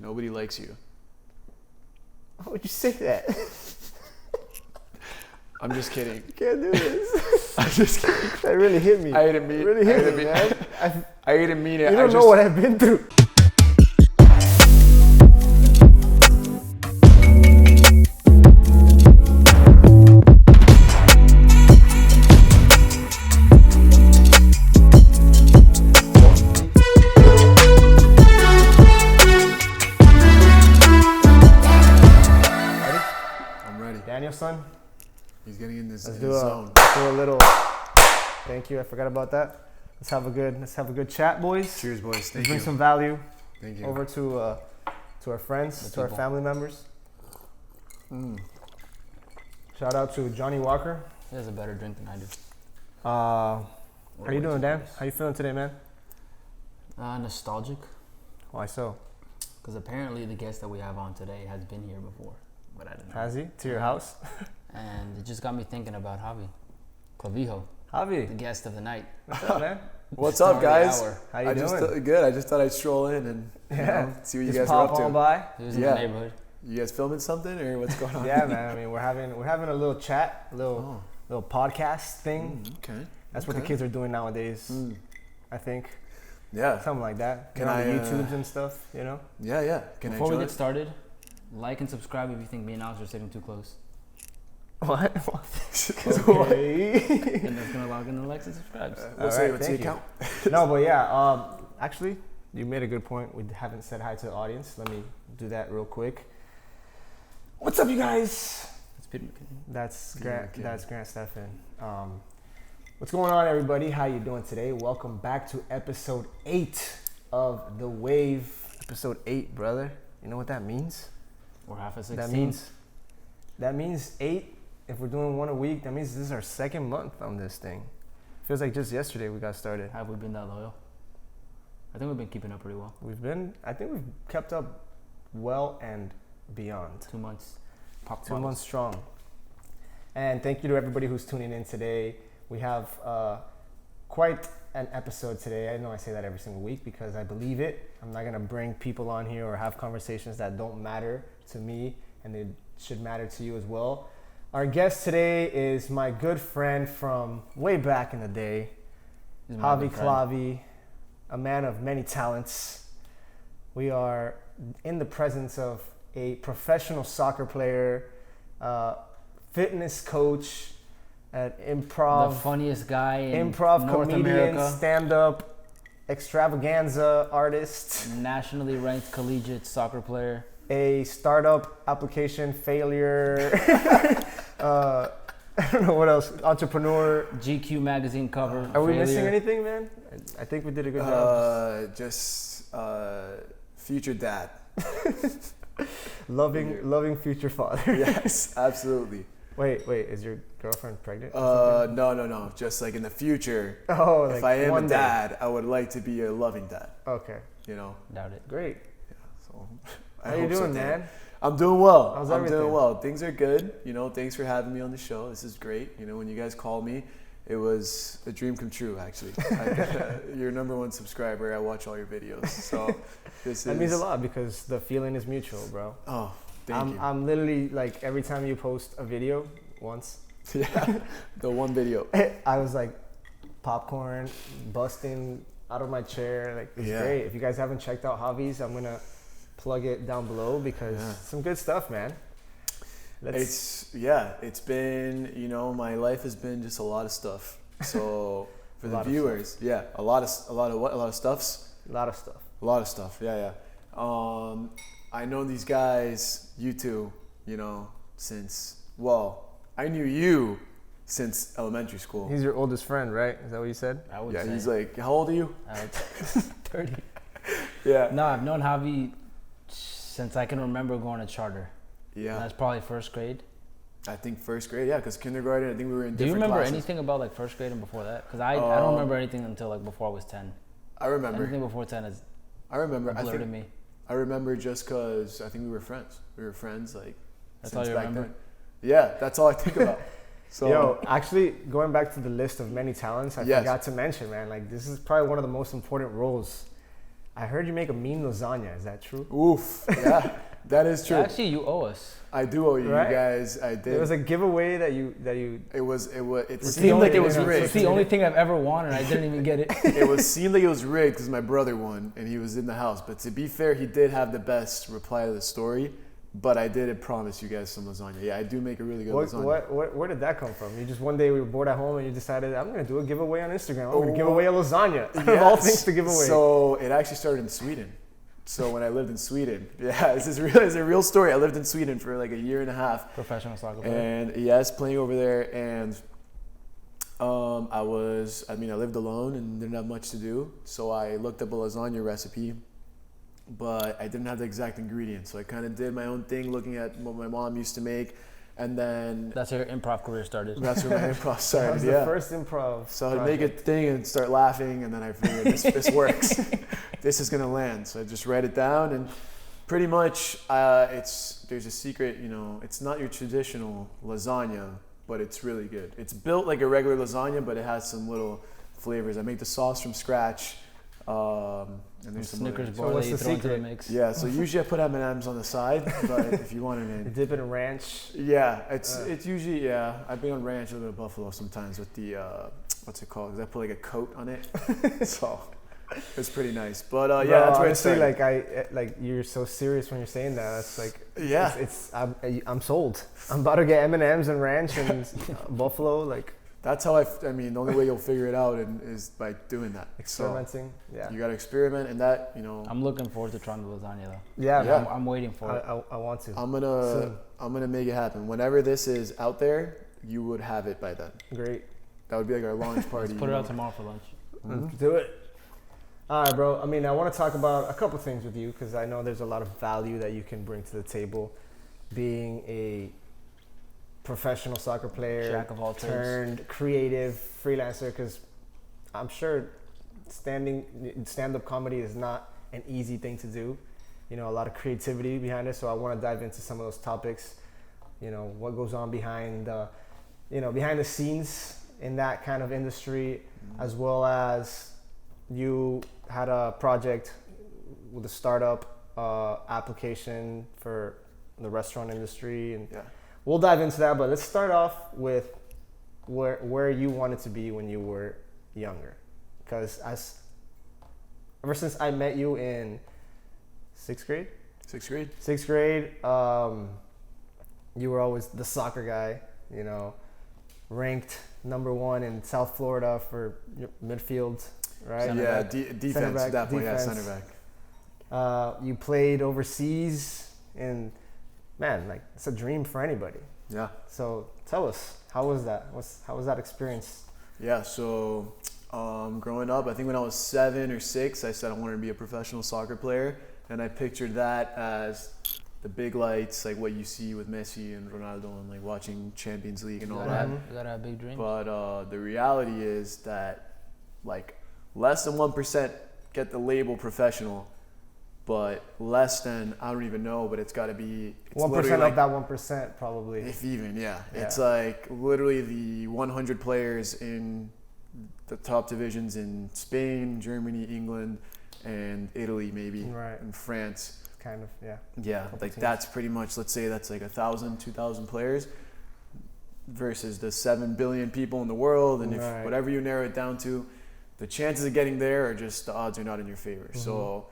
Nobody likes you. Why would you say that? I'm just kidding. You can't do this. I'm just kidding. That really hit me. I didn't mean it. Really hit me, man. I didn't mean it. You don't know what I've been through. Son, he's getting in this let's zone. Do a little. Thank you. I forgot about that. Let's have a good chat, boys. Cheers, boys. Thank you. Bring some value. Thank you. Over to our friends, to our family members. Shout out to Johnny Walker. He has a better drink than I do. How you doing, Dan? How you feeling today, man? Nostalgic. Why so? Because apparently the guest that we have on today has been here before. But I didn't know. Has he? To your house? And it just got me thinking about Javi Clavi, Javi, the guest of the night. What's up, man? What's up, guys? How you doing? Good. I just thought I'd stroll in and see what you guys are up to. By. He was in the neighborhood. You guys filming something or what's going on? Yeah, man. I mean, we're having a little chat, little podcast thing. Okay. That's what the kids are doing nowadays. I think. Yeah. Something like that. Can I YouTubes and stuff? You know. Yeah. Before we get started, like and subscribe if you think me and Alex are sitting too close. What? Okay. And that's gonna log in the likes and subscribes. What's the account? No, but yeah. Actually, you made a good point. We haven't said hi to the audience. Let me do that real quick. What's up, you guys? That's Grant. That's Grant Stephan. What's going on, everybody? How you doing today? Welcome back to episode 8 of The Wave. Episode 8, brother. You know what that means? We're half of 16. That means 8. If we're doing one a week, that means this is our second month on this thing. Feels like just yesterday we got started. Have we been that loyal? I think we've been keeping up pretty well. I think we've kept up well and beyond. 2 months. 2 months strong. And thank you to everybody who's tuning in today. We have quite an episode today. I know I say that every single week because I believe it. I'm not going to bring people on here or have conversations that don't matter to me and they should matter to you as well. Our guest today is my good friend from way back in the day, Javi Clavi, a man of many talents. We are in the presence of a professional soccer player, fitness coach, an improv, the funniest guy in improv North comedian, America, stand-up, extravaganza artist, nationally ranked collegiate soccer player, a startup application failure. I don't know what else. Entrepreneur. GQ magazine cover. Are we missing anything, man? I think we did a good job. Just future dad. Loving future father. Yes, absolutely. Wait, is your girlfriend pregnant? No. Just like in the future. Oh, if I am a dad, I would like to be a loving dad. Okay. You know. Doubt it. Great. Yeah. So. How you doing, man? I'm doing well. How's everything? Doing well. Things are good. You know, thanks for having me on the show. This is great. You know, when you guys called me, it was a dream come true, actually. You're number 1 subscriber. I watch all your videos. So that means a lot because the feeling is mutual, bro. Oh, thank you. I'm literally like every time you post a video once. Yeah, the one video. I was like popcorn, busting out of my chair. Like, it's great. If you guys haven't checked out Javi's, I'm going to plug it down below because some good stuff, man. It's been, you know, my life has been just a lot of stuff. So for the viewers, a lot of stuffs. A lot of stuff. A lot of stuff. Yeah. I know these guys, you two, you know, I knew you since elementary school. He's your oldest friend, right? Is that what you said? I would say. He's like, how old are you? 30. Yeah. No, I've known Javi since I can remember going to charter. Yeah. And that's probably first grade. I think first grade, because kindergarten, I think we were in different classes. Do you remember anything about like first grade and before that? Because I don't remember anything until like before I was 10. I remember. Anything before 10 is a blur to me. I remember just because I think we were friends. We were friends like that's all you remember? Then. Yeah, that's all I think about. So, yo, actually, going back to the list of many talents, I forgot to mention, man, like this is probably one of the most important roles I heard you make a mean lasagna. Is that true? Oof. Yeah, that is true. Actually, you owe us. I do owe you, Right? you guys. I did. There was a giveaway that you. It It's seemed like it was It's rigged. the only thing I've ever won, and I didn't even get it. Seemed like it was rigged because my brother won and he was in the house. But to be fair, he did have the best reply to the story. But I did promise you guys some lasagna. Yeah, I do make a really good lasagna. Where did that come from? You just one day we were bored at home and you decided I'm gonna do a giveaway on Instagram. I'm gonna give away a lasagna. Of all things to give away. So it actually started in Sweden. So when I lived in Sweden, it's a real story. I lived in Sweden for like a year and a half. Professional soccer player. And yes, playing over there, and I lived alone and didn't have much to do. So I looked up a lasagna recipe, but I didn't have the exact ingredients. So I kind of did my own thing, looking at what my mom used to make, and then That's how your improv career started. that's where my improv started. That was the first improv. So I'd make a thing and start laughing, and then I figured this works. This is gonna land. So I just write it down, and pretty much there's a secret. It's not your traditional lasagna, but it's really good. It's built like a regular lasagna, but it has some little flavors. I make the sauce from scratch, and there's some Snickers other- bar So what's that you the throw into the secret? mix. Yeah, so usually I put M&Ms on the side, but if you want it You in, dip it in ranch. yeah, it's usually I bring on ranch, a little bit of buffalo sometimes with the what's it called? Because I put like a coat on it, so it's pretty nice. But Bro, that's where it honestly, started. like you're so serious when you're saying that. It's like Yeah. I'm sold. I'm about to get M&Ms and ranch and buffalo. Like That's how the only way you'll figure it out is by doing that. experimenting. So you got to experiment, and that I'm looking forward to trying the lasagna though. Yeah, Yeah. I'm waiting for it. I want to. I'm Soon. gonna make it happen. Whenever this is out there, you would have it by then. Great. That would be like our launch party. Let's put it out tomorrow for lunch. Let's do it. All right, bro. I want to talk about a couple things with you because I know there's a lot of value that you can bring to the table, being a professional soccer player Jack of all trades. turned creative freelancer. Because I'm sure stand-up comedy is not an easy thing to do. A lot of creativity behind it. So I want to dive into some of those topics. What goes on behind the scenes in that kind of industry, as well as you had a project with a startup application for the restaurant industry, and Yeah. we'll dive into that. But let's start off with where you wanted to be when you were younger, because ever since I met you in sixth grade, you were always the soccer guy. Ranked number 1 in South Florida for midfield, right? Center Yeah, back. defense, Center back, definitely. defense. Yeah, center back. You played overseas, and man, like it's a dream for anybody. Yeah. So tell us, how was that? How was that experience? Yeah, so growing up, I think when I was 7 or 6, I said I wanted to be a professional soccer player, and I pictured that as the big lights, like what you see with Messi and Ronaldo, and like watching Champions League and You all gotta, that. have, you gotta have big dreams. But the reality is that like less than 1% get the label professional, but less than, I don't even know, but it's got to be 1% like, of that 1%, probably. if even, yeah. Yeah. It's like literally the 100 players in the top divisions in Spain, Germany, England, and Italy maybe, Right. and France. Kind of, yeah. Yeah, Couple like teams. that's pretty much, let's say that's like 1,000, 2,000 players versus the 7 billion people in the world. And if Right. whatever you narrow it down to, the chances of getting there are just, the odds are not in your favor. Mm-hmm. So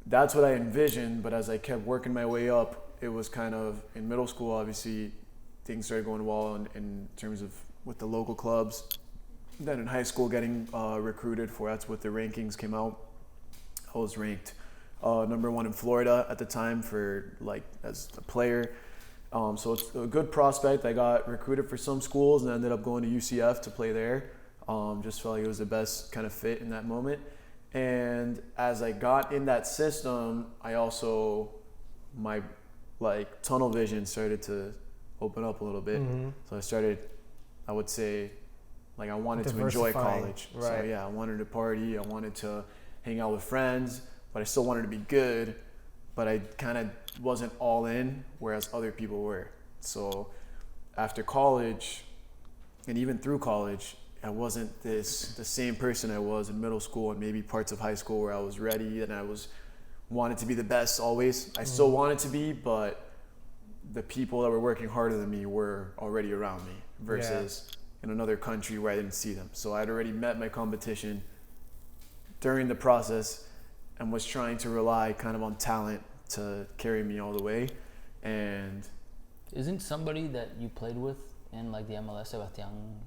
that's what I envisioned. But as I kept working my way up, it was kind of in middle school, obviously things started going well in terms of with the local clubs. Then in high school, getting recruited for, that's what the rankings came out. I was ranked number 1 in Florida at the time for like as a player. So it's a good prospect. I got recruited for some schools and ended up going to UCF to play there. Just felt like it was the best kind of fit in that moment. And as I got in that system, I also, my like tunnel vision started to open up a little bit. Mm-hmm. So I started, I would say, like I wanted to enjoy Diversifying, college. right. So yeah, I wanted to party. I wanted to hang out with friends, but I still wanted to be good. But I kind of wasn't all in, whereas other people were. So after college, and even through college, I wasn't the same person I was in middle school and maybe parts of high school where I was ready and I wanted to be the best always. I still wanted to be, but the people that were working harder than me were already around me versus in another country where I didn't see them. So I'd already met my competition during the process and was trying to rely kind of on talent to carry me all the way. And Isn't somebody that you played with in like the MLS, Sebastian?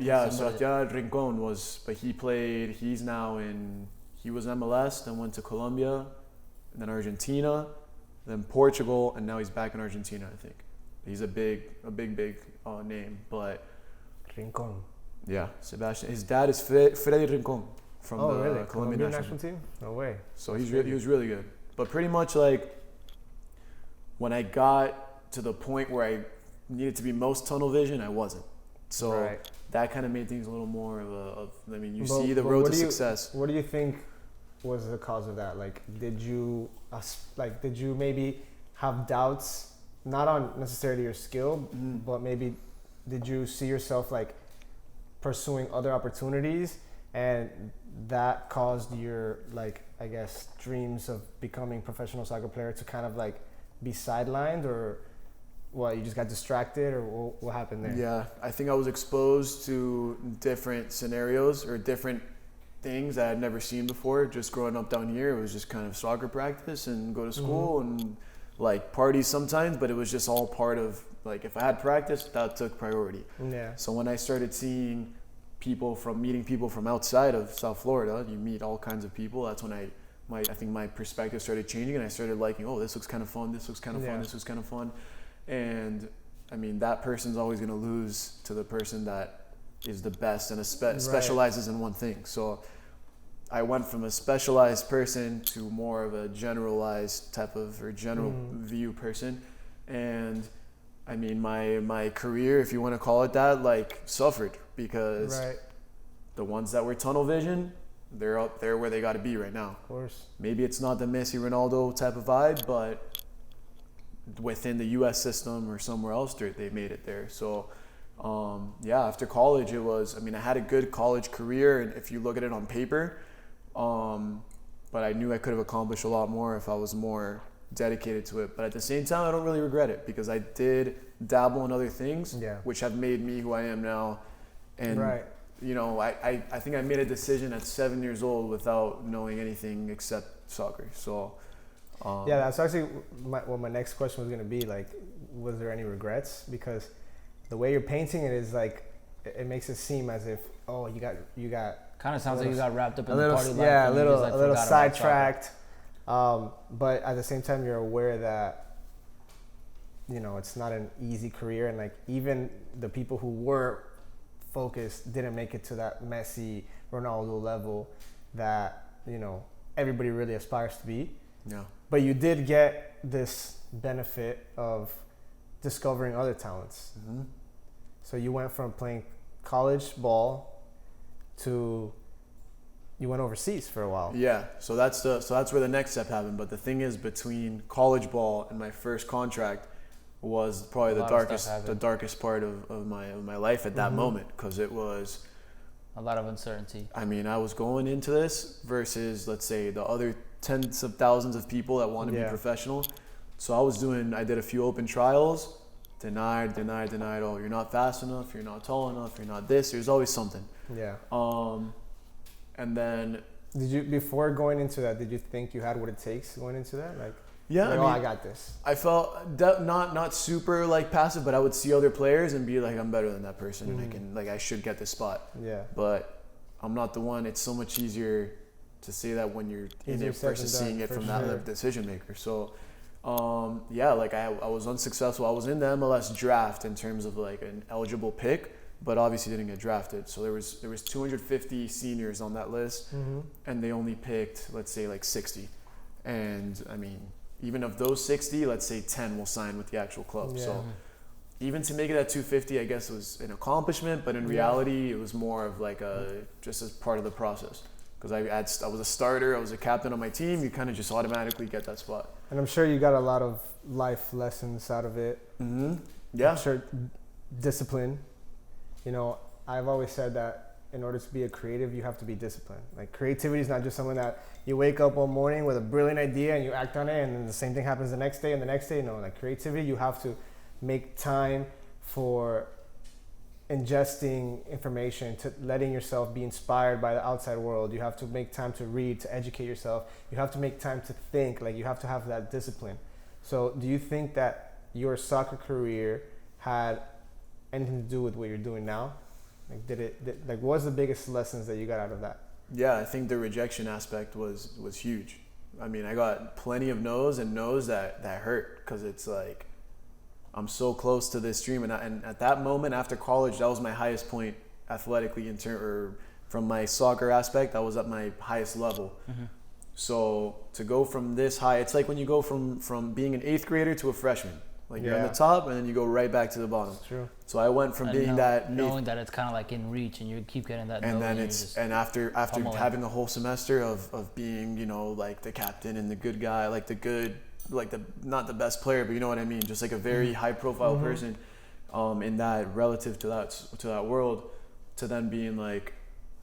Yeah, Sebastian Rincon but he was MLS, then went to Colombia, and then Argentina, then Portugal, and now he's back in Argentina, I think. He's a big name, but Rincon. yeah, Sebastian. His dad is Freddy Rincon from the really? Colombian national team. No way. So he was really good. But pretty much like when I got to the point where I needed to be most tunnel vision, I wasn't. So that kind of made things a little more you see the road to success. What do you think was the cause of that? Like, did you maybe have doubts, not on necessarily your skill, but maybe did you see yourself like pursuing other opportunities and that caused your, like, I guess, dreams of becoming a professional soccer player to kind of like be sidelined, or what, you just got distracted, or what happened there? Yeah, I think I was exposed to different scenarios or different things that I'd never seen before. Just growing up down here, it was just kind of soccer practice and go to school and like parties sometimes, but it was just all part of, like, if I had practice, that took priority. Yeah. So when I started meeting people from outside of South Florida, you meet all kinds of people. That's when I think my perspective started changing, and I started liking, oh, this looks kind of fun. This looks kind of fun. This looks kind of fun. And I mean, that person's always going to lose to the person that is the best and specializes in one thing. So I went from a specialized person to more of a generalized type of, or general view person. And I mean, my career, if you want to call it that, like, suffered because the ones that were tunnel vision, they're up there where they got to be right now. Of course. Maybe it's not the Messi, Ronaldo type of vibe, but within the U.S. system or somewhere else, they made it there. So, after college, I had a good college career, and if you look at it on paper, but I knew I could have accomplished a lot more if I was more dedicated to it. But at the same time, I don't really regret it because I did dabble in other things, which have made me who I am now. And I think I made a decision at 7 years old without knowing anything except soccer. So that's actually what my next question was going to be. Like, was there any regrets? Because the way you're painting it is like, it makes it seem as if, oh, you got kind of sounds like you got wrapped up in the party life. Yeah, a little sidetracked. But at the same time, you're aware that, it's not an easy career, and like even the people who were focused didn't make it to that Messi, Ronaldo level that everybody really aspires to be. Yeah. But you did get this benefit of discovering other talents. Mm-hmm. So you went from playing college ball to you went overseas for a while. Yeah. So that's where the next step happened. But the thing is, between college ball and my first contract was probably the darkest part of my life at that moment, because it was a lot of uncertainty. I mean, I was going into this versus, let's say, the other tens of thousands of people that want to be professional. So I did a few open trials, denied. Oh, you're not fast enough. You're not tall enough. You're not this. There's always something. Yeah. And then before going into that, did you think you had what it takes going into that? I got this. I felt not super like passive, but I would see other players and be like, I'm better than that person, and I should get this spot. Yeah. But I'm not the one. It's so much easier to say that when you're in it versus seeing it from that decision maker. So, I was unsuccessful. I was in the MLS draft in terms of like an eligible pick, but obviously didn't get drafted. So there was 250 seniors on that list, and they only picked, let's say, like 60. And I mean, even of those 60, let's say 10 will sign with the actual club. Yeah. So even to make it at 250, I guess it was an accomplishment, but in reality, it was more of like just as part of the process. Because I was a starter, I was a captain on my team, you kind of just automatically get that spot. And I'm sure you got a lot of life lessons out of it. Mm-hmm. Yeah. I'm sure discipline. you know, I've always said that in order to be a creative, you have to be disciplined. Like creativity is not just something that you wake up one morning with a brilliant idea and you act on it, and then the same thing happens the next day and the next day. No, like creativity, you have to make time for ingesting information, to letting yourself be inspired by the outside world. You have to make time to read, to educate yourself. You have to make time to think. Like you have to have that discipline. So do you think that your soccer career had anything to do with what you're doing now? Like like what was the biggest lessons that you got out of that? Yeah, I think the rejection aspect was huge. I mean, I got plenty of no's that hurt, because it's like I'm so close to this dream, and at that moment after college, that was my highest point athletically or from my soccer aspect. I was at my highest level. Mm-hmm. So to go from this high, it's like when you go from being an 8th grader to a freshman. Like you're on the top, and then you go right back to the bottom. That's true. So I went from being knowing that it's kind of like in reach, and you keep getting that. And then after having a whole semester of being, you know, like the captain and the good guy, like not the best player, but you know what I mean, just like a very high profile person, in that relative to that world, to then being like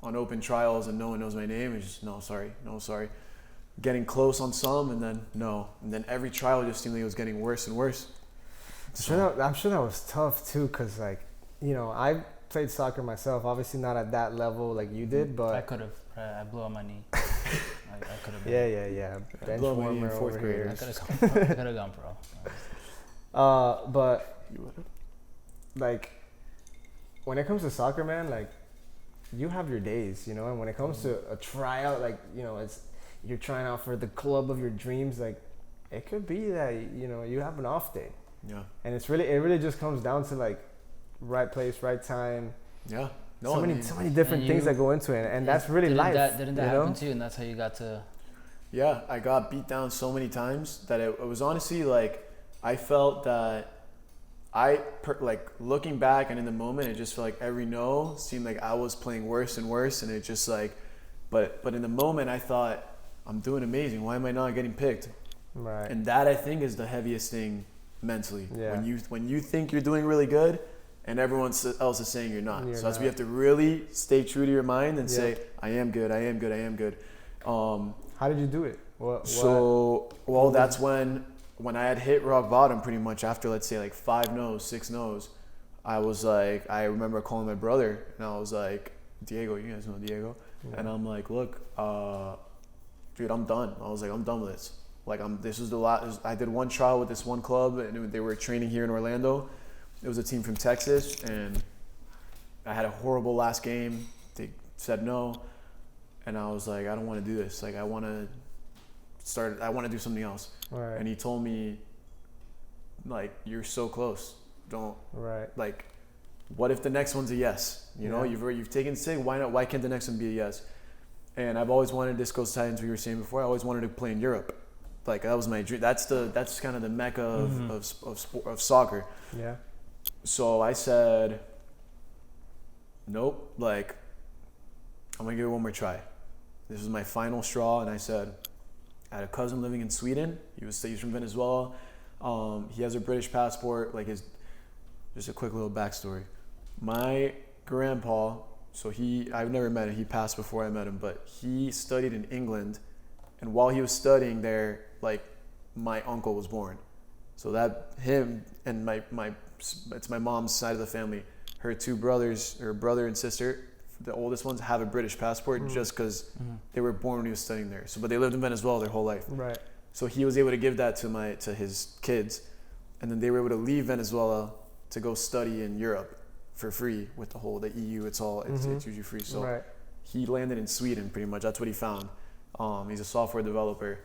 on open trials and no one knows my name, and just no sorry, getting close on some, and then no, and then every trial just seemed like it was getting worse and worse. I'm sure that was tough too, because like, you know, I played soccer myself, obviously not at that level like you did, but I could have. I blew on my knee. I could have. Yeah. Bench warmer in 4th grade. I could have gone pro. But like, when it comes to soccer, man, like you have your days, you know, and when it comes to a tryout, like, you know, you're trying out for the club of your dreams, like it could be that, you know, you have an off day. Yeah. And it really just comes down to like right place, right time. Yeah. No, so many different things that go into it, and that's really life. Didn't that happen to you, and that's how you got to? Yeah, I got beat down so many times that it was honestly like I felt that like looking back and in the moment, it just felt like every no seemed like I was playing worse and worse, and it just like, but in the moment I thought I'm doing amazing. Why am I not getting picked? Right. And that I think is the heaviest thing mentally. Yeah. When you think you're doing really good, and everyone else is saying you're not. So that's why you have to really stay true to your mind and say, I am good. How did you do it? That's when I had hit rock bottom pretty much after, let's say, like 5 no's, 6 no's. I was like, I remember calling my brother, and I was like, Diego, you guys know Diego? Yeah. And I'm like, look, dude, I'm done. I was like, I'm done with this. Like, this was the last. I did one trial with this one club, and they were training here in Orlando. It was a team from Texas, and I had a horrible last game. They said no, and I was like, I don't want to do this. Like, I want to do something else. Right. And he told me, like, you're so close. Don't. Right. Like, what if the next one's a yes? You know, you've taken SIG. Why not? Why can't the next one be a yes? And I've always wanted. This goes tied into what you were saying before. I always wanted to play in Europe. Like, that was my dream. That's kind of the mecca of soccer. Yeah. So I said, nope, like, I'm going to give it one more try. This was my final straw, and I said, I had a cousin living in Sweden. He's from Venezuela. He has a British passport. Like, just a quick little backstory. My grandpa, I've never met him. He passed before I met him, but he studied in England, and while he was studying there, like, my uncle was born. So that him and it's my mom's side of the family. Her 2 brothers, her brother and sister, the oldest ones, have a British passport just because they were born when he was studying there. But they lived in Venezuela their whole life. Right. So he was able to give that to his kids, and then they were able to leave Venezuela to go study in Europe for free with the EU. It's usually free. So he landed in Sweden pretty much. That's what he found. He's a software developer,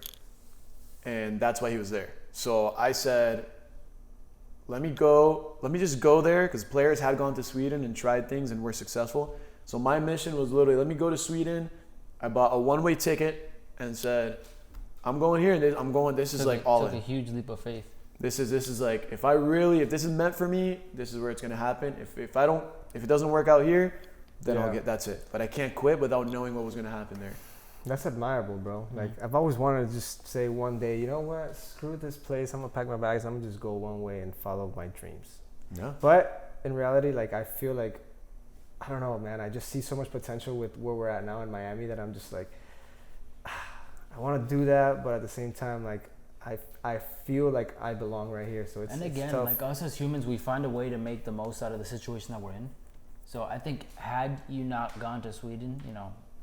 and that's why he was there. So I said, let me just go there, because players had gone to Sweden and tried things and were successful. So my mission was literally, let me go to Sweden. I bought a one-way ticket and said, I'm going here, and this is like all in. Took a huge leap of faith. This is like, if this is meant for me, this is where it's gonna happen. If it doesn't work out here, then that's it. But I can't quit without knowing what was gonna happen there. That's admirable, bro. Like, I've always wanted to just say one day, you know what, screw this place, I'm gonna pack my bags, I'm gonna just go one way and follow my dreams. Yeah. But in reality, like, I feel like I don't know, man. I just see so much potential with where we're at now in Miami that I'm just like, I want to do that, but at the same time, like, I feel like I belong right here. So it's tough. Like us as humans, we find a way to make the most out of the situation that we're in. So I think had you not gone to Sweden,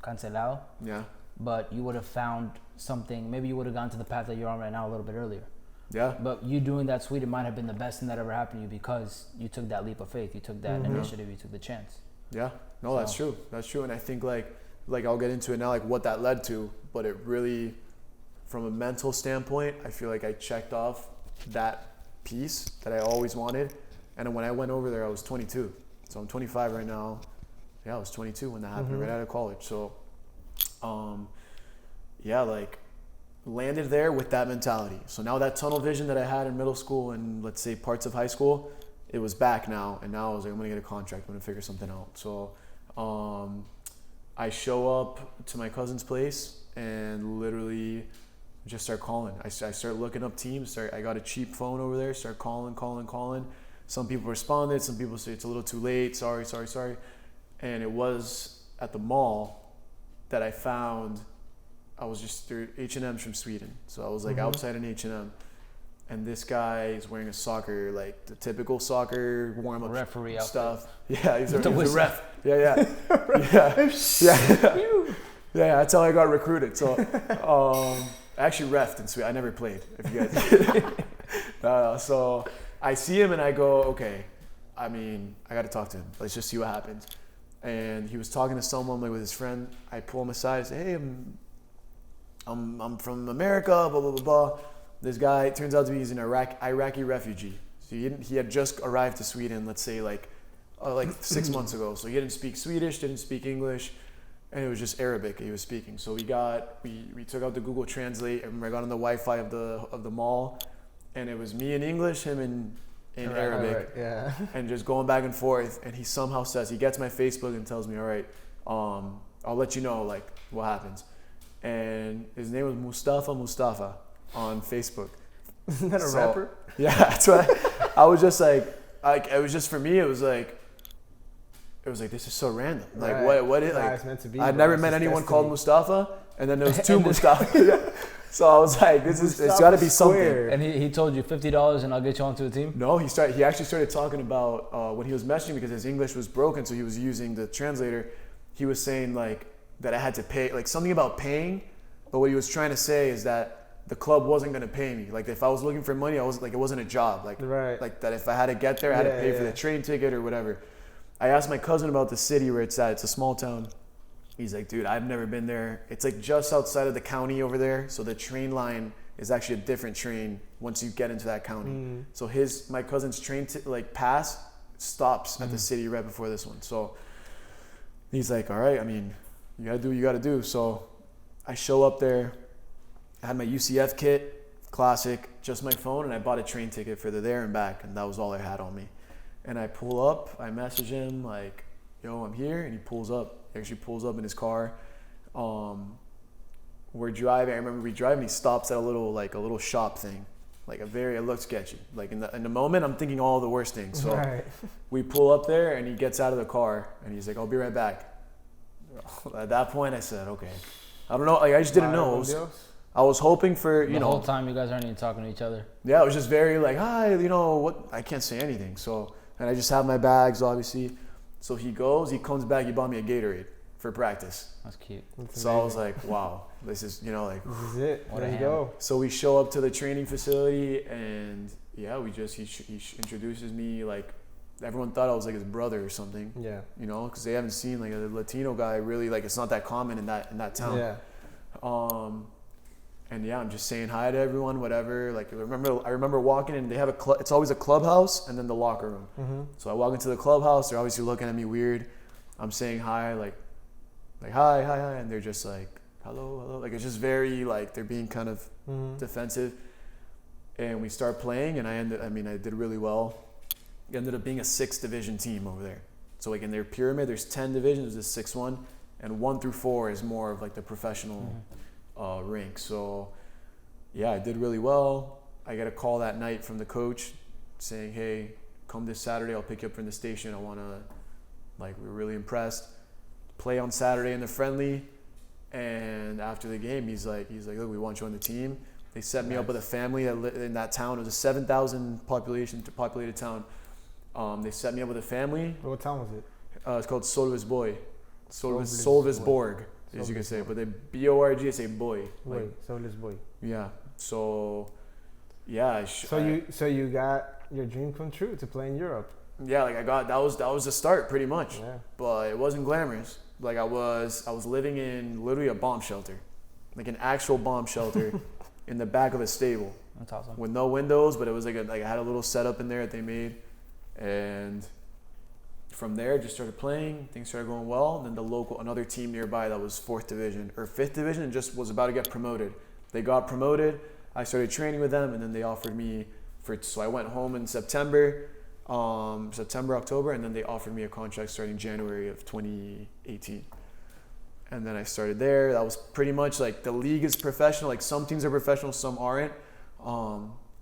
cancelado. Yeah. But you would have found something. Maybe you would have gone to the path that you're on right now a little bit earlier. Yeah. But you doing that Sweden might have been the best thing that ever happened to you because you took that leap of faith. You took that initiative. You took the chance. Yeah. No, that's true. That's true. And I think like I'll get into it now, like what that led to. But it really, from a mental standpoint, I feel like I checked off that piece that I always wanted. And when I went over there, I was 22. So I'm 25 right now. Yeah, I was 22 when that happened, right out of college. So, like landed there with that mentality. So now that tunnel vision that I had in middle school and let's say parts of high school, it was back now. And now I was like, I'm going to get a contract. I'm going to figure something out. So, I show up to my cousin's place and literally just start calling. I start looking up teams. I got a cheap phone over there. Start calling. Some people responded. Some people say it's a little too late. Sorry. And it was at the mall that I found. I was just through H&M's from Sweden. So I was like outside an H&M. And this guy is wearing a soccer, like the typical soccer warm-up referee stuff. Yeah, he's a ref. Yeah. Yeah, that's how I got recruited. So I actually reffed in Sweden. I never played, if you guys. So I see him and I go, okay, I mean, I got to talk to him. Let's just see what happens. And he was talking to someone like with his friend. I pull him aside and say, hey, I'm from America, blah, blah, blah, blah. This guy, it turns out to be he's an Iraqi refugee. So he had just arrived to Sweden, let's say like 6 months ago. So he didn't speak Swedish, didn't speak English, and it was just Arabic he was speaking. So we took out the Google Translate. I remember I got on the Wi-Fi of the mall, and it was me in English, him in Arabic, right, yeah. and just going back and forth. And he somehow says, he gets my Facebook and tells me, all right, I'll let you know like what happens. And his name was Mustafa on Facebook. Isn't that a rapper? Yeah, that's what I was just like it was just for me. It was like this is so random. Like what is like? It's meant to be, I'd never met anyone called Mustafa, and then there was two Mustafa. So I was like, it's got to be something. And he told you $50 and I'll get you onto a team. No, he actually started talking about when he was messaging because his English was broken, so he was using the translator. He was saying like that I had to pay, like something about paying, but what he was trying to say is that the club wasn't going to pay me. Like if I was looking for money, I was like, it wasn't a job. Like, like that if I had to get there, I had to pay for the train ticket or whatever. I asked my cousin about the city where it's at. It's a small town. He's like, dude, I've never been there. It's like just outside of the county over there. So the train line is actually a different train once you get into that county. So my cousin's train pass stops at the city right before this one. So he's like, all right, I mean, you got to do what you got to do. So I show up there. I had my UCF kit, classic, just my phone, and I bought a train ticket for the there and back, and that was all I had on me. And I pull up, I message him like, yo, I'm here, and he pulls up. He actually pulls up in his car. We're driving. I remember we drive, and he stops at a little shop thing, it looked sketchy. Like in the moment, I'm thinking all the worst things. So we pull up there, and he gets out of the car, and he's like, I'll be right back. At that point, I said, okay. I don't know. Like I just didn't know. I was hoping for, the whole time you guys aren't even talking to each other. Yeah, it was just very like, hi, what? I can't say anything. So, and I just have my bags, obviously. So he comes back, he bought me a Gatorade for practice. That's cute. That's amazing. I was like, wow, this is, This is it. There you go. So we show up to the training facility and yeah, he introduces me like, everyone thought I was like his brother or something. Yeah. Because they haven't seen like a Latino guy really, like it's not that common in that town. Yeah. And yeah, I'm just saying hi to everyone, whatever. Like I remember walking in. They have it's always a clubhouse and then the locker room. So I walk into the clubhouse. They're obviously looking at me weird. I'm saying hi, like hi, and they're just like hello. Like it's just very like they're being kind of defensive. And we start playing, and I did really well. It ended up being a 6th division team over there. So like in their pyramid, there's 10 divisions. There's a 6th one, and 1 through 4 is more of like the professional. Rink. So yeah, I did really well. I get a call that night from the coach saying, hey, come this Saturday, I'll pick you up from the station. I want to Like, we were really impressed. Play on Saturday in the friendly, and after the game, he's like, look, we want you on the team. They set me up with a family in that town. It was a 7,000 populated town. They set me up with a family. What town was it? It's called Solvesborg, as you can say. But they BORG, they say boy. Boy, Solvesborg. Yeah. So, yeah. So you got your dream come true to play in Europe. Yeah, like that was the start pretty much. Yeah. But it wasn't glamorous. Like, I was living in literally a bomb shelter, like an actual bomb shelter, in the back of a stable. That's awesome. With no windows, but it was like I had a little setup in there that they made, and from there just started playing. Things started going well. And then another team nearby that was 4th division or 5th division and just was about to get promoted. They got promoted. I started training with them, and then they offered me so I went home in September, October, and then they offered me a contract starting January of 2018. And then I started there. That was pretty much like, the league is professional. Like, some teams are professional, some aren't.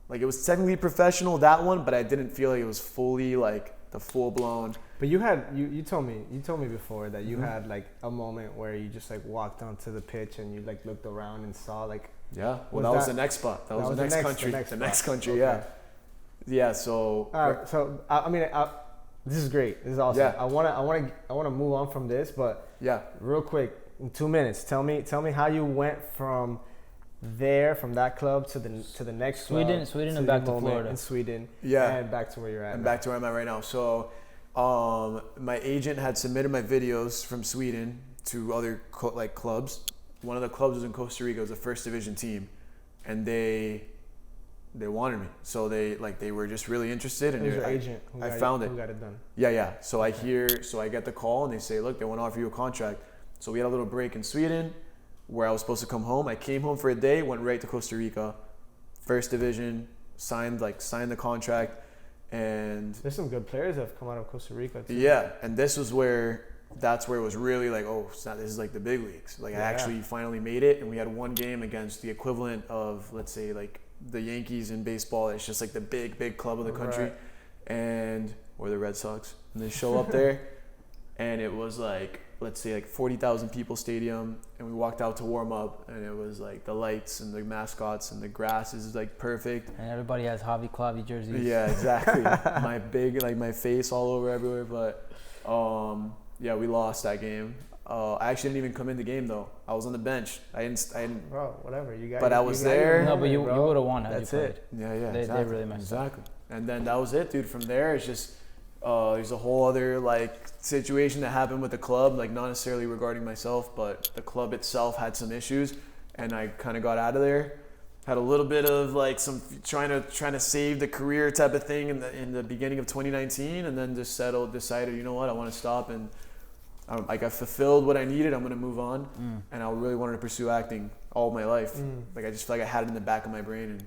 Like, it was technically professional, that one, but I didn't feel like it was fully like the full blown. But you told me before that you had like a moment where you just like walked onto the pitch and you like looked around and saw like. Yeah. Well, that was the next spot. That was the next country. The next country. Okay. Yeah. Yeah. So. All right. So I mean, this is great. This is awesome. Yeah. I wanna move on from this, but yeah. Real quick, in 2 minutes, tell me how you went from that club to the next Sweden club, and back to Florida. In Sweden. Yeah. And back to where you're at. And back to where I'm at right now. So, my agent had submitted my videos from Sweden to other clubs. One of the clubs was in Costa Rica. It was a 1st division team, and they wanted me. So they were just really interested. And who's your agent? I found it. Who got it done? Yeah. So I get the call, and they say, look, they want to offer you a contract. So we had a little break in Sweden where I was supposed to come home. I came home for a day, went right to Costa Rica, 1st division, signed the contract, and there's some good players that have come out of Costa Rica too. Yeah, and that's where it was really like, oh, this is like the big leagues. Like, I actually finally made it, and we had one game against the equivalent of, let's say, like the Yankees in baseball. It's just like the big club of the country, or the Red Sox, and they show up there, and it was like, let's say, like 40,000 people stadium, and we walked out to warm up, and it was like the lights and the mascots and the grass is like perfect. And everybody has Javi Clavi jerseys. Yeah, exactly. my face all over everywhere. But yeah, we lost that game. I actually didn't even come in the game though. I was on the bench. I didn't. Bro, whatever you got. But I was there. No, but you would have won had That's you played. it. Yeah, They really messed up. Exactly. And then that was it, dude. From there, it's just there's a whole other like situation that happened with the club, like not necessarily regarding myself, but the club itself had some issues, and I kind of got out of there. Had a little bit of like some trying to save the career type of thing in the beginning of 2019, and then just decided, you know what, I want to stop, and I fulfilled what I needed. I'm going to move on, and I really wanted to pursue acting all my life. Like, I just feel like I had it in the back of my brain. And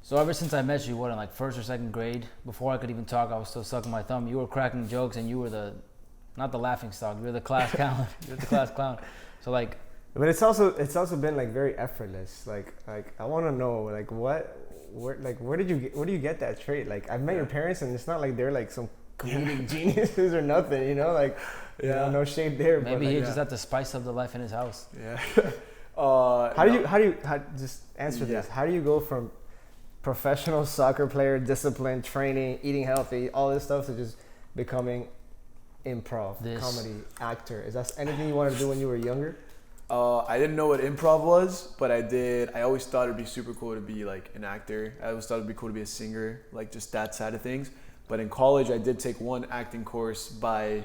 so ever since I met you, in like 1st or 2nd grade, before I could even talk, I was still sucking my thumb. You were cracking jokes, and you were not the laughing stock. You were the class clown. You're the class clown. So like. But it's also been like very effortless. Like I want to know like where do you get that trait? Like, I've met your parents, and it's not like they're like some comedic geniuses or nothing, you know, like you know, no shade there. Maybe but he like, just had to spice up the life in his house. Yeah. How do you just answer this? How do you go from professional soccer player, discipline, training, eating healthy, all this stuff, to just becoming improv, comedy actor? Is that anything you wanted to do when you were younger? I didn't know what improv was, but I always thought it'd be super cool to be like an actor. I always thought it'd be cool to be a singer, like just that side of things. But in college, I did take one acting course by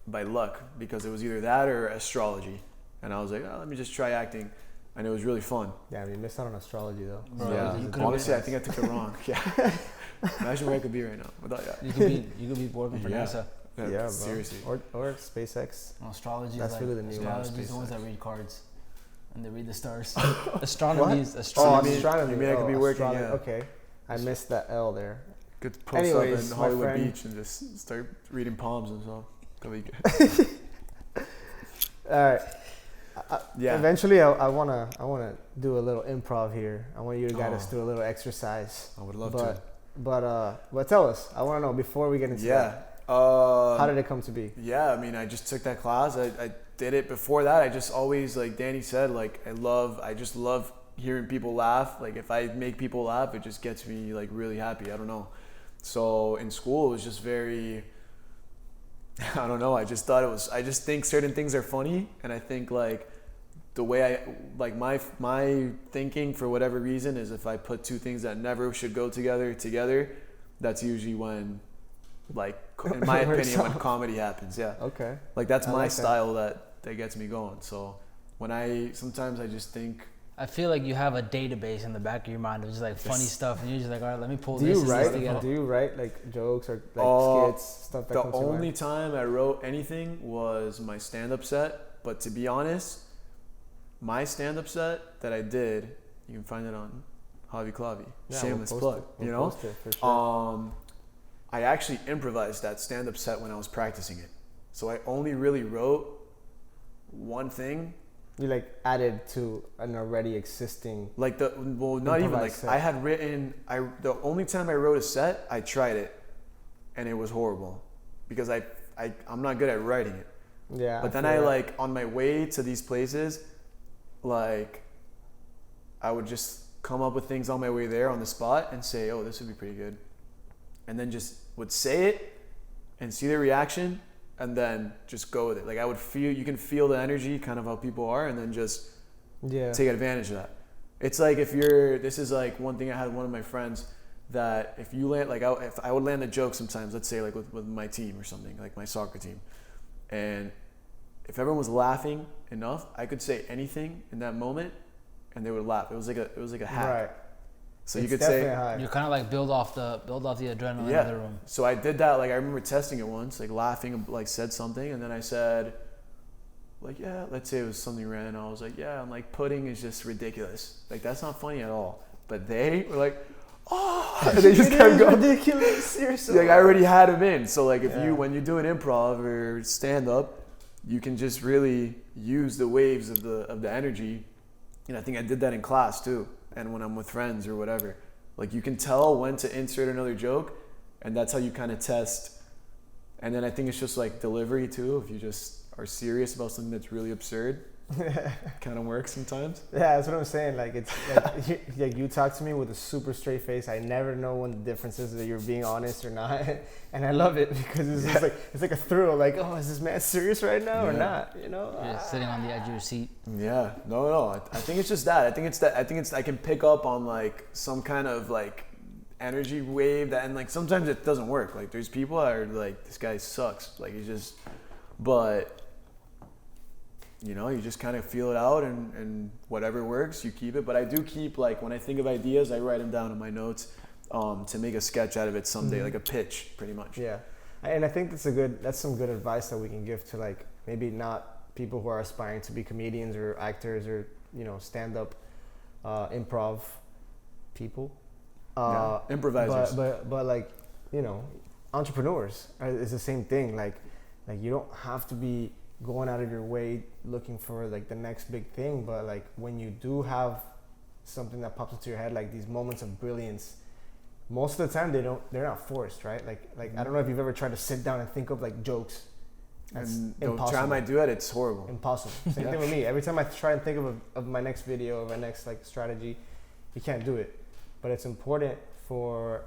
luck, because it was either that or astrology. And I was like, oh, let me just try acting. And it was really fun. Yeah, I mean, you missed out on astrology though. Bro, yeah, honestly, I think I took it wrong. Yeah. Imagine where I could be right now without that. You could be working for NASA. Yeah, bro. Seriously. Or SpaceX. Astrology. That's really the new one. Astrology is the ones that read cards, and they read the stars. Astronomy is astronomy. You mean I could be working? Yeah. Okay, I missed that L there. Could post up in Hollywood Beach and just start reading palms and stuff. That'd be good. All right. Yeah. Eventually, I wanna do a little improv here. I want you to guide us through a little exercise. I would love to. But tell us. I want to know before we get into that. How did it come to be? Yeah, I mean, I just took that class. I did it before that. I just always, like Danny said, like I just love hearing people laugh. Like if I make people laugh, it just gets me like really happy. I don't know. So in school, it was just very, I don't know. I just think certain things are funny. And I think like the way my thinking for whatever reason is if I put two things that never should go together, that's usually when, like, in my opinion, when comedy happens. Yeah. Okay. Like that's my like style that gets me going. So sometimes I just think. I feel like you have a database in the back of your mind of just like funny stuff, and you're just like, all right, let me pull Do this you and this write? together. Do you write like jokes or like skits, stuff that The comes to your only mind? time I wrote anything was my stand-up set. But to be honest, my stand-up set that I did, you can find it on Javi Clavi. Yeah, Shameless we'll plug. We'll You know. post it for sure. I actually improvised that stand-up set when I was practicing it. So I only really wrote one thing. You like added to an already existing. Like not even like Improvised set. I had written. The only time I wrote a set, I tried it, and it was horrible, because I'm not good at writing it. Yeah. But then feel that. like on my way to these places, like I would just come up with things on my way there on the spot and say, oh, this would be pretty good. And then just would say it and see the reaction and then just go with it. Like you can feel the energy, kind of how people are, and then just take advantage of that. It's like this is like one thing I had with one of my friends, that if you land, like if I would land a joke sometimes, let's say like with my team or something, like my soccer team. And if everyone was laughing enough, I could say anything in that moment and they would laugh. It was like a hack. Right. So It's you could say, definitely You kind of like build off the adrenaline yeah. in the room. So I did that. Like I remember testing it once, like laughing, like said something, and then I said, like, yeah, let's say it was something random. I was like, yeah, I'm like, pudding is just ridiculous. Like that's not funny at all. But they were like, oh, and they just kept going. Ridiculous. You're so Like I already had them in. So like Yeah. when you do an improv or stand up, you can just really use the waves of the energy. And I think I did that in class too. And when I'm with friends or whatever, like you can tell when to insert another joke, and that's how you kind of test. And then I think it's just like delivery too. If you just are serious about something that's really absurd, kind of works sometimes. Yeah, that's what I'm saying. Like it's like you talk to me with a super straight face. I never know when the difference is that you're being honest or not, and I love it because it's just like it's like a thrill. Like, oh, is this man serious right now or not? You know, You're just sitting on the edge of your seat. Yeah, no. I think it's just that. I think I can pick up on like some kind of like energy wave that, and like sometimes it doesn't work. Like there's people that are like, this guy sucks. Like he's just, but you know, you just kind of feel it out, and whatever works, you keep it. But I do keep, like, when I think of ideas, I write them down in my notes to make a sketch out of it someday, like a pitch, pretty much. Yeah, and I think that's some good advice that we can give to like maybe not people who are aspiring to be comedians or actors or stand-up improv people. Improvisers. But like entrepreneurs is the same thing. Like you don't have to be going out of your way looking for like the next big thing, but like when you do have something that pops into your head, like these moments of brilliance, most of the time they're not forced, right? Like I don't know if you've ever tried to sit down and think of like jokes. That's and the impossible. time I do it, it's horrible. Impossible. Same thing with me. Every time I try and think of my next video or my next like strategy, you can't do it. But it's important for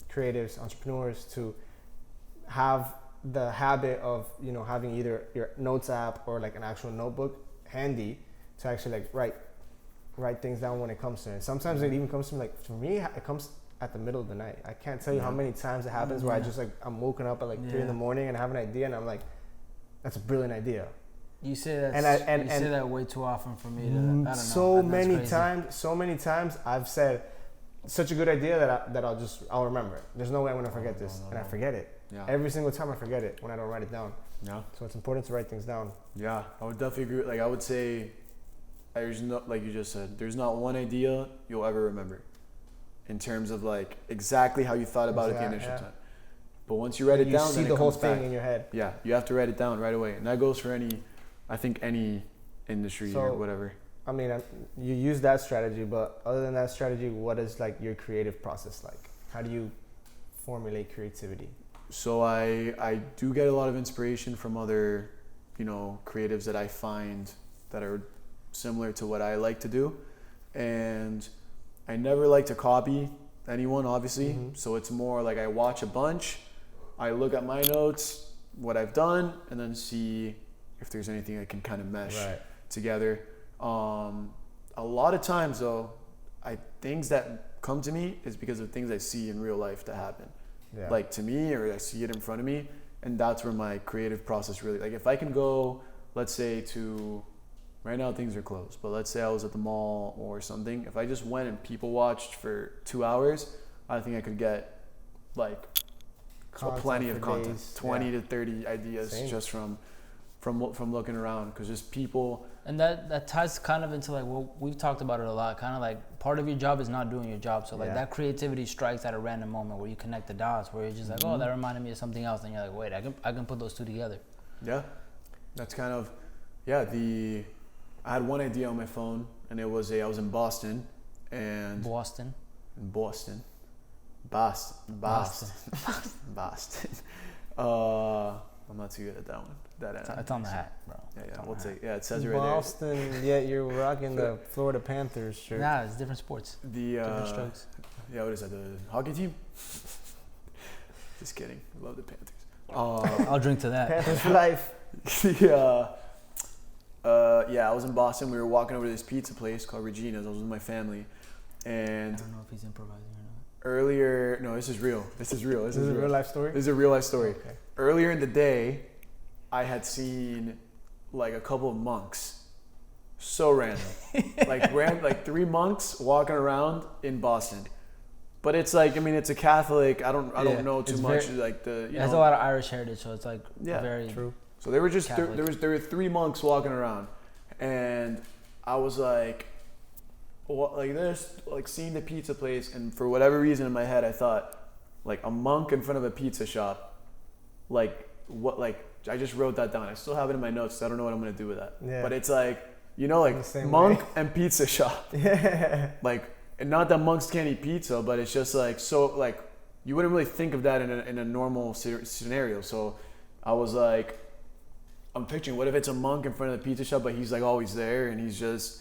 creatives, entrepreneurs to have the habit of having either your notes app or like an actual notebook handy to actually like write things down when it comes to it. And sometimes it even comes to me, like for me it comes at the middle of the night. I can't tell you how many times it happens where I just like I'm woken up at like 3 a.m. and I have an idea and I'm like, that's a brilliant idea. You say that. And you say that way too often for me. I don't know. So That's many times I've said such a good idea that I'll remember it. There's no way I'm gonna forget this, and I forget it. Yeah. Every single time I forget it when I don't write it down. Yeah. So it's important to write things down. Yeah, I would definitely agree. Like I would say, there's no, like you just said, there's not one idea you'll ever remember, in terms of like exactly how you thought about it the initial time. But once you write it down, you see then the it whole comes thing back. in your head. Yeah, you have to write it down right away, and that goes for any industry or whatever. I mean, you use that strategy, but other than that strategy, what is like your creative process like? How do you formulate creativity? So I do get a lot of inspiration from other, creatives that I find that are similar to what I like to do. And I never like to copy anyone, obviously. Mm-hmm. So it's more like I watch a bunch, I look at my notes, what I've done, and then see if there's anything I can kind of mesh together. A lot of times though, things that come to me is because of things I see in real life that happen. Yeah. Like to me, or I see it in front of me, and that's where my creative process really, like if I can go, let's say right now things are closed, but let's say I was at the mall or something, if I just went and people watched for 2 hours, I think I could get like plenty of content, days. 20 to 30 ideas. Same. Just from looking around, because just people. And that ties kind of into like what we've talked about it a lot, kind of like part of your job is not doing your job. So like that creativity strikes at a random moment where you connect the dots, where you're just like, oh, that reminded me of something else, and you're like, wait, I can put those two together. Yeah, that's kind of, I had one idea on my phone, and it was I was in Boston, and Boston. I'm not too good at that one. It's on the hat, bro. Yeah, we'll take. Yeah, it says it right Boston, yet you're rocking the Florida Panthers shirt. Nah, it's different sports. Different strokes. Yeah, what is that? The hockey team? Just kidding. I love the Panthers. I'll drink to that. Panthers for life. I was in Boston. We were walking over to this pizza place called Regina's. I was with my family, and I don't know if he's improvising or not. Earlier, no, this is real. This is real. This is a real life story? This is a real life story. Okay. Earlier in the day, I had seen like a couple of monks. So random. like 3 monks walking around in Boston. But it's like, it's a Catholic. I don't know too much. It has a lot of Irish heritage, so it's like very true. So they were just Catholic. there were 3 monks walking around, and I was like, what, like this, like seeing the pizza place, and for whatever reason in my head I thought, like a monk in front of a pizza shop, like what, like I just wrote that down. I still have it in my notes, so I don't know what I'm gonna do with that. Yeah. But it's like, like monk and pizza shop. Yeah. Like, and not that monks can't eat pizza, but it's just like, so like you wouldn't really think of that in a normal scenario. So I was like, I'm picturing, what if it's a monk in front of the pizza shop, but he's like always there, and he's just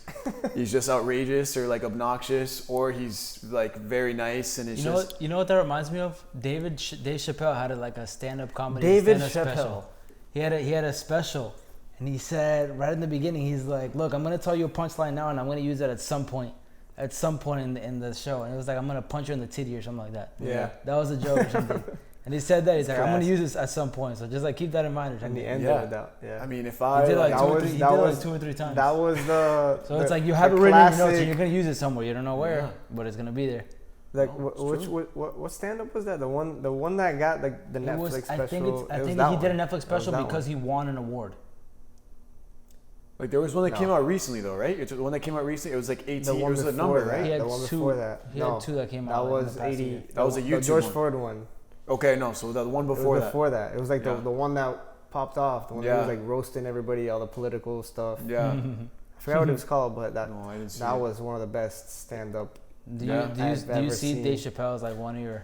outrageous or like obnoxious, or he's like very nice, and it's you know what that reminds me of? Dave Chappelle had a stand-up comedy. David stand-up Chappelle. Special. He had a special, and he said right in the beginning, he's like, "Look, I'm gonna tell you a punchline now, and I'm gonna use that at some point in the show." And it was like, "I'm gonna punch you in the titty" or something like that. Yeah. That was a joke or something. And he said that, he's like, "I'm gonna use this at some point, so just like keep that in mind." Or And something. the end of it out. Yeah. if I He did like like, two or three. He did like 2 or 3 times. That was the. So the, it's like you have it the written in your notes, classic- and you're gonna use it somewhere. You don't know where, but it's gonna be there. Like it's what stand up was that? The one that got like the Netflix special. I think that he did a one. Netflix special that because one. he won an award. like there was one that No. came out recently though, right? It's the one that came out recently. It was like 18. The It one was a before number, that. right? He had The one two. before that. He No. had 2 that came That out. in was the past 80. year. That was a the YouTube George one. Ford one. Okay, no. So the one It was before that. before that. It was like Yeah. the one that popped off. The one that Yeah. was like roasting everybody, all the political stuff. Yeah. I forgot what it was called, but that No, I didn't see that it. was one of the best stand up. Do Yeah. you I've do you ever see seen. Dave Chappelle as like one of your,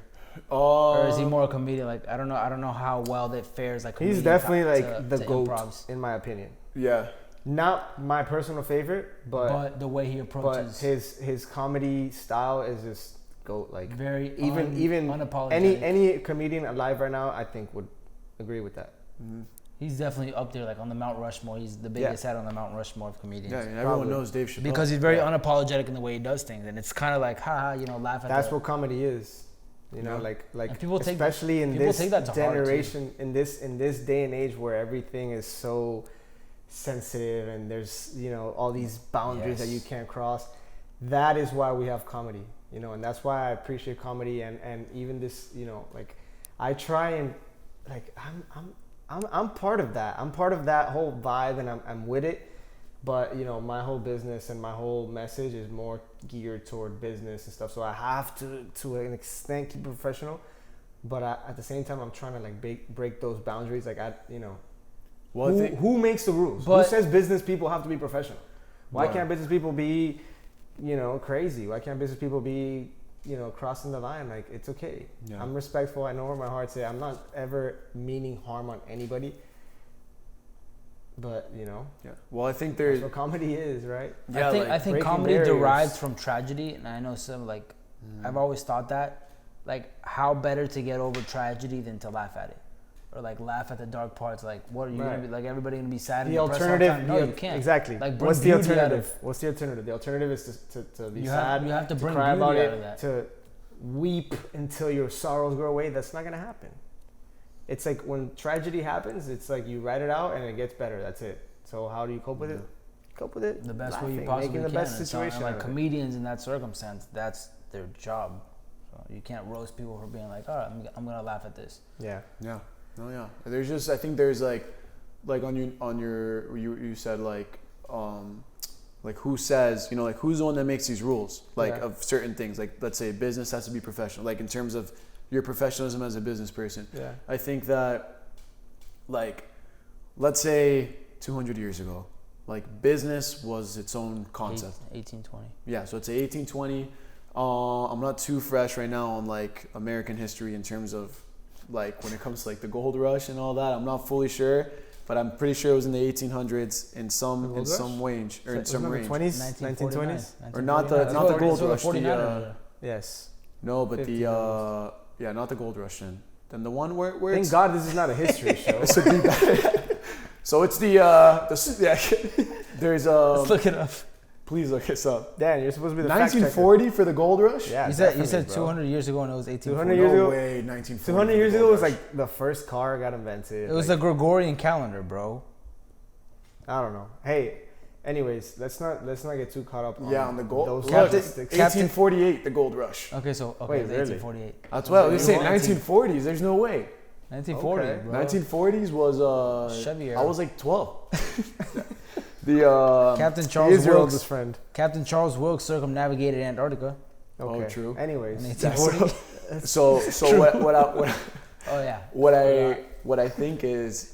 Oh. or is he more a comedian? Like I don't know how well that fares. Like He's comedian definitely to- like the to GOAT improvs. in my opinion. Yeah. Not my personal favorite, But the way he but approaches, his comedy style is just GOAT. Like very even unapologetic. any comedian alive right now, I think would agree with that. Mm-hmm. He's definitely up there, like on the Mount Rushmore. He's the biggest hat on the Mount Rushmore of comedians. Yeah, and everyone Probably. knows Dave Chappelle. Because he's very unapologetic in the way he does things, and it's kind of like, haha, laugh at That's the, what comedy is. You know, Yeah. like And people take- especially in people this take that to heart, too. generation, in this day and age where everything is so sensitive and there's all these boundaries that you Yes. can't cross. That is why we have comedy, and that's why I appreciate comedy and even this, like I try and like I'm part of that. I'm part of that whole vibe, and I'm with it. But my whole business and my whole message is more geared toward business and stuff. So I have to an extent keep it professional, but at the same time I'm trying to like break those boundaries. Like Well, I think, who makes the rules? But- Who says business people have to be professional? Why Right. can't business people be crazy? Why can't business people be crossing the line, like, it's okay. Yeah. I'm respectful. I know where my heart's at. I'm not ever meaning harm on anybody. But, Yeah. Well, I think that's what comedy is, right? Yeah, I think breaking comedy barriers. derives from tragedy, and I know some I've always thought that, like, how better to get over tragedy than to laugh at it, or like laugh at the dark parts. Like, what are you gonna be like? Everybody gonna be sad? The and depressed all the alternative, time? No, you can't. Exactly. Like, what's the bring beauty out alternative? What's the alternative? The alternative is to be You sad. have to bring cry beauty about out it, of that. to weep until your sorrows go away. That's not gonna happen. It's like when tragedy happens, it's like you write it out and it gets better. That's it. So how do you cope with it? Cope with it The best way laughing, you possibly making the can. best And so, situation. and like out of it. comedians in that circumstance, that's their job. So you can't roast people for being like, all right, I'm gonna laugh at this. Yeah. Yeah. No, yeah. There's just, I think there's like you said like who says, like who's the one that makes these rules, like of certain things, like let's say business has to be professional, like in terms of your professionalism as a business person. Yeah. I think that, like, let's say 200 years ago, like business was its own concept. 1820. Yeah, so it's 1820. I'm not too fresh right now on like American history in terms of like when it comes to like the gold rush and all that. I'm not fully sure, but I'm pretty sure it was in the 1800s in some range or in some range. 20s, 1920s, or not the gold rush. Yes. No, but the not the gold rush. Then the one where Thank it's, God this is not a history show. this would be better. So it's there's Let's look it up. please look this up. Dan, you're supposed to be the fact checker. 1940 for the gold rush. Yeah, You said bro. 200 years ago and it was 200 1840. years No ago. way, 1940. 200 years ago was like the first car got invented. It was like, the Gregorian calendar, bro. I don't know. Hey, anyways, let's not get too caught up on the gold. those Look, statistics. 1848, the gold rush. Okay, so Wait, it's really? 1848. That's what I was saying. 19 1940s. There's no way. 1940, Okay. bro. 1940s was Chevy I era. was like 12. The Captain He Charles is your Wilkes. oldest friend. Captain Charles Wilkes circumnavigated Antarctica. Okay. Oh, true. Anyways, In 1840. So Oh yeah. what I think is,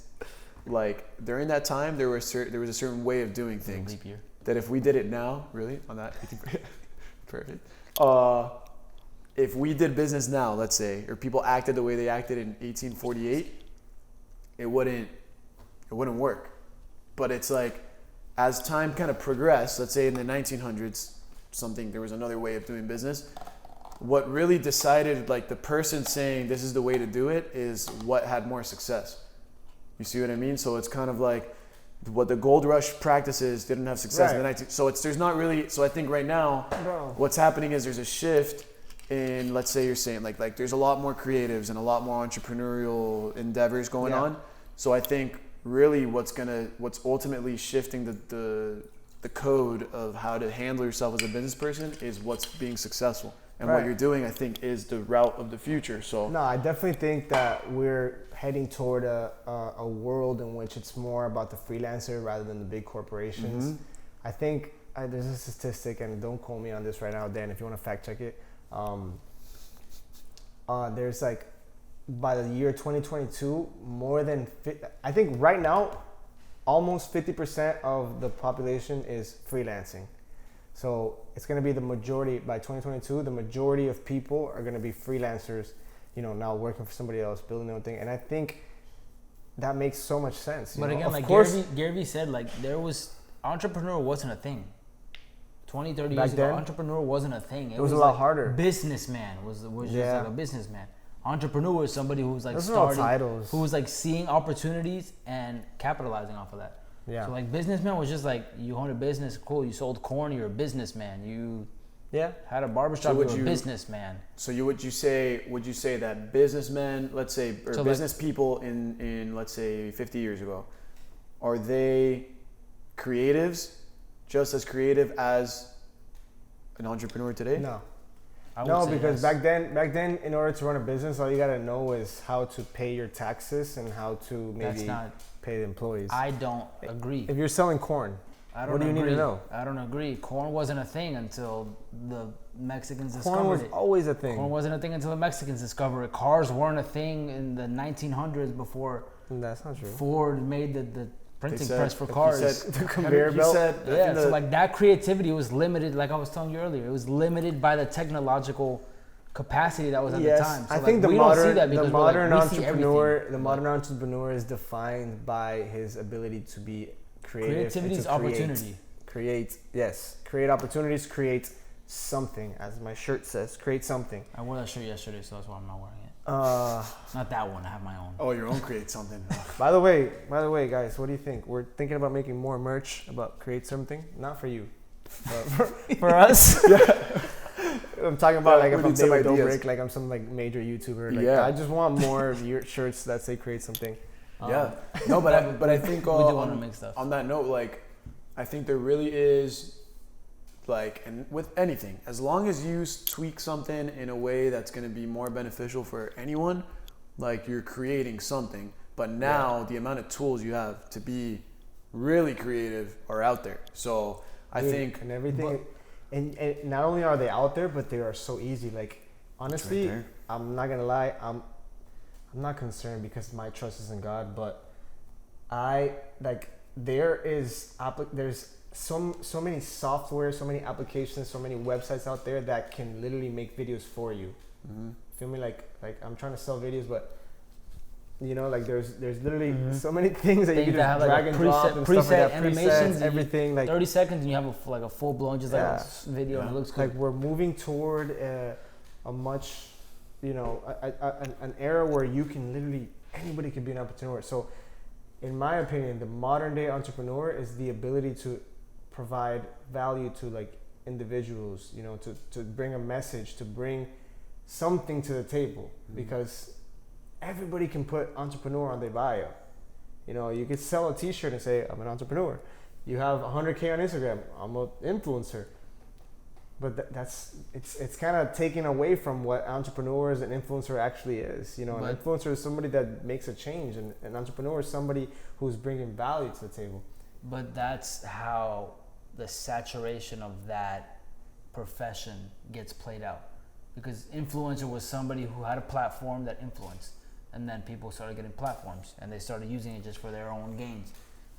like, during that time there was a certain way of doing things Leap year. that if we did it now, really on that perfect. If we did business now, let's say, or people acted the way they acted in 1848, it wouldn't work. But it's like, as time kind of progressed, let's say in the 1900s, there was another way of doing business. What really decided, like the person saying this is the way to do it, is what had more success. You see what I mean? So it's kind of like what the gold rush practices didn't have success in the 19. So there's not really. So I think right now, what's happening is there's a shift in, let's say you're saying like there's a lot more creatives and a lot more entrepreneurial endeavors going on. So I think really what's ultimately shifting the code of how to handle yourself as a business person is what's being successful. And what you're doing, I think, is the route of the future. So no, I definitely think that we're heading toward a world in which it's more about the freelancer rather than the big corporations. Mm-hmm. I think there's a statistic, and don't quote me on this right now, Dan, if you want to fact check it. There's like, by the year 2022, I think right now, almost 50% of the population is freelancing. So it's going to be the majority by 2022. The majority of people are going to be freelancers, now working for somebody else, building their own thing. And I think that makes so much sense. But again, of like course, Gary Vee said, like entrepreneur wasn't a thing. 20, 30 Back years ago, then, entrepreneur wasn't a thing. it was a lot like harder. Businessman was just like a businessman. Entrepreneur is somebody who's like Those are all starting, titles. who was like seeing opportunities and capitalizing off of that. Yeah. So like businessman was just like, you owned a business, cool. You sold corn, you're a businessman. You had a barbershop, you're a businessman. So would you say that businessmen, let's say, or So business people in let's say 50 years ago, are they creatives, just as creative as an entrepreneur today? No. I would say because yes. back then, in order to run a business, all you gotta know is how to pay your taxes and how to maybe pay the employees. I don't agree. If you're selling corn, what do you need to know? I don't agree. Corn wasn't a thing until the Mexicans discovered Corn was it. always a thing. Corn wasn't a thing until the Mexicans discovered it. Cars weren't a thing in the 1900s before That's not true. Ford made the printing press for cars. The conveyor belt. So like that creativity was limited, like I was telling you earlier. It was limited by the technological capacity that was at Yes, the time. So I think we don't see that because the modern entrepreneur is defined by his ability to be creative. Creativity is opportunity. Create opportunities, create something, as my shirt says, create something. I wore that shirt yesterday, so that's why I'm not wearing it. Not that one. I have my own. Oh, your own create something. By the way, guys, what do you think? We're thinking about making more merch about create something. Not for you, but for us. I'm talking about like if I'm David Dobrik, like I'm some like major YouTuber. Like I just want more of your shirts that say create something. No, but I think we do want to make stuff. On that note, like I think there really is, like, and with anything, as long as you tweak something in a way that's going to be more beneficial for anyone, like you're creating something. But now the amount of tools you have to be really creative are out there. So I think and everything, and not only are they out there, but they are so easy. Like honestly, right, I'm not gonna lie, I'm not concerned because my trust is in God, but there's so many software, so many applications, so many websites out there that can literally make videos for you. Mm-hmm. Feel me? Like I'm trying to sell videos, but you know, like there's literally so many things that you can just drag and drop and stuff like that. Animations, everything, like 30 seconds, and you have a full blown just like a video, and it looks cool. Like we're moving toward a much, you know, an era where you can literally anybody can be an entrepreneur. So, in my opinion, the modern day entrepreneur is the ability to provide value to like individuals, you know, to bring a message, to bring something to the table, because everybody can put entrepreneur on their bio. You know, you could sell a t-shirt and say, I'm an entrepreneur. You have 100K on Instagram, I'm an influencer. But it's kind of taken away from what entrepreneurs and influencer actually is. You know, an influencer is somebody that makes a change, and an entrepreneur is somebody who's bringing value to the table. But that's how the saturation of that profession gets played out. Because influencer was somebody who had a platform that influenced, and then people started getting platforms, and they started using it just for their own gains.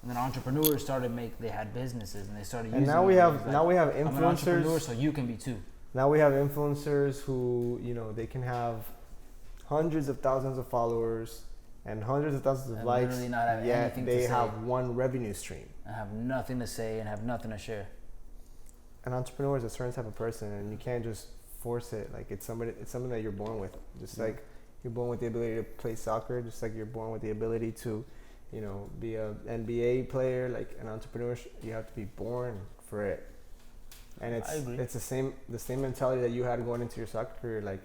And then entrepreneurs they had businesses, and they started using it. And now we have influencers. I'm an entrepreneur, so you can be too. Now we have influencers who, you know, they can have hundreds of thousands of followers and hundreds of thousands of likes, yet they have one revenue stream. And have nothing to say and have nothing to share. An entrepreneur is a certain type of person, and you can't just force it. Like it's something that you're born with. Just like you're born with the ability to play soccer, just like you're born with the ability to, you know, be a NBA player. Like an entrepreneur, you have to be born for it. And it's the same mentality that you had going into your soccer career, like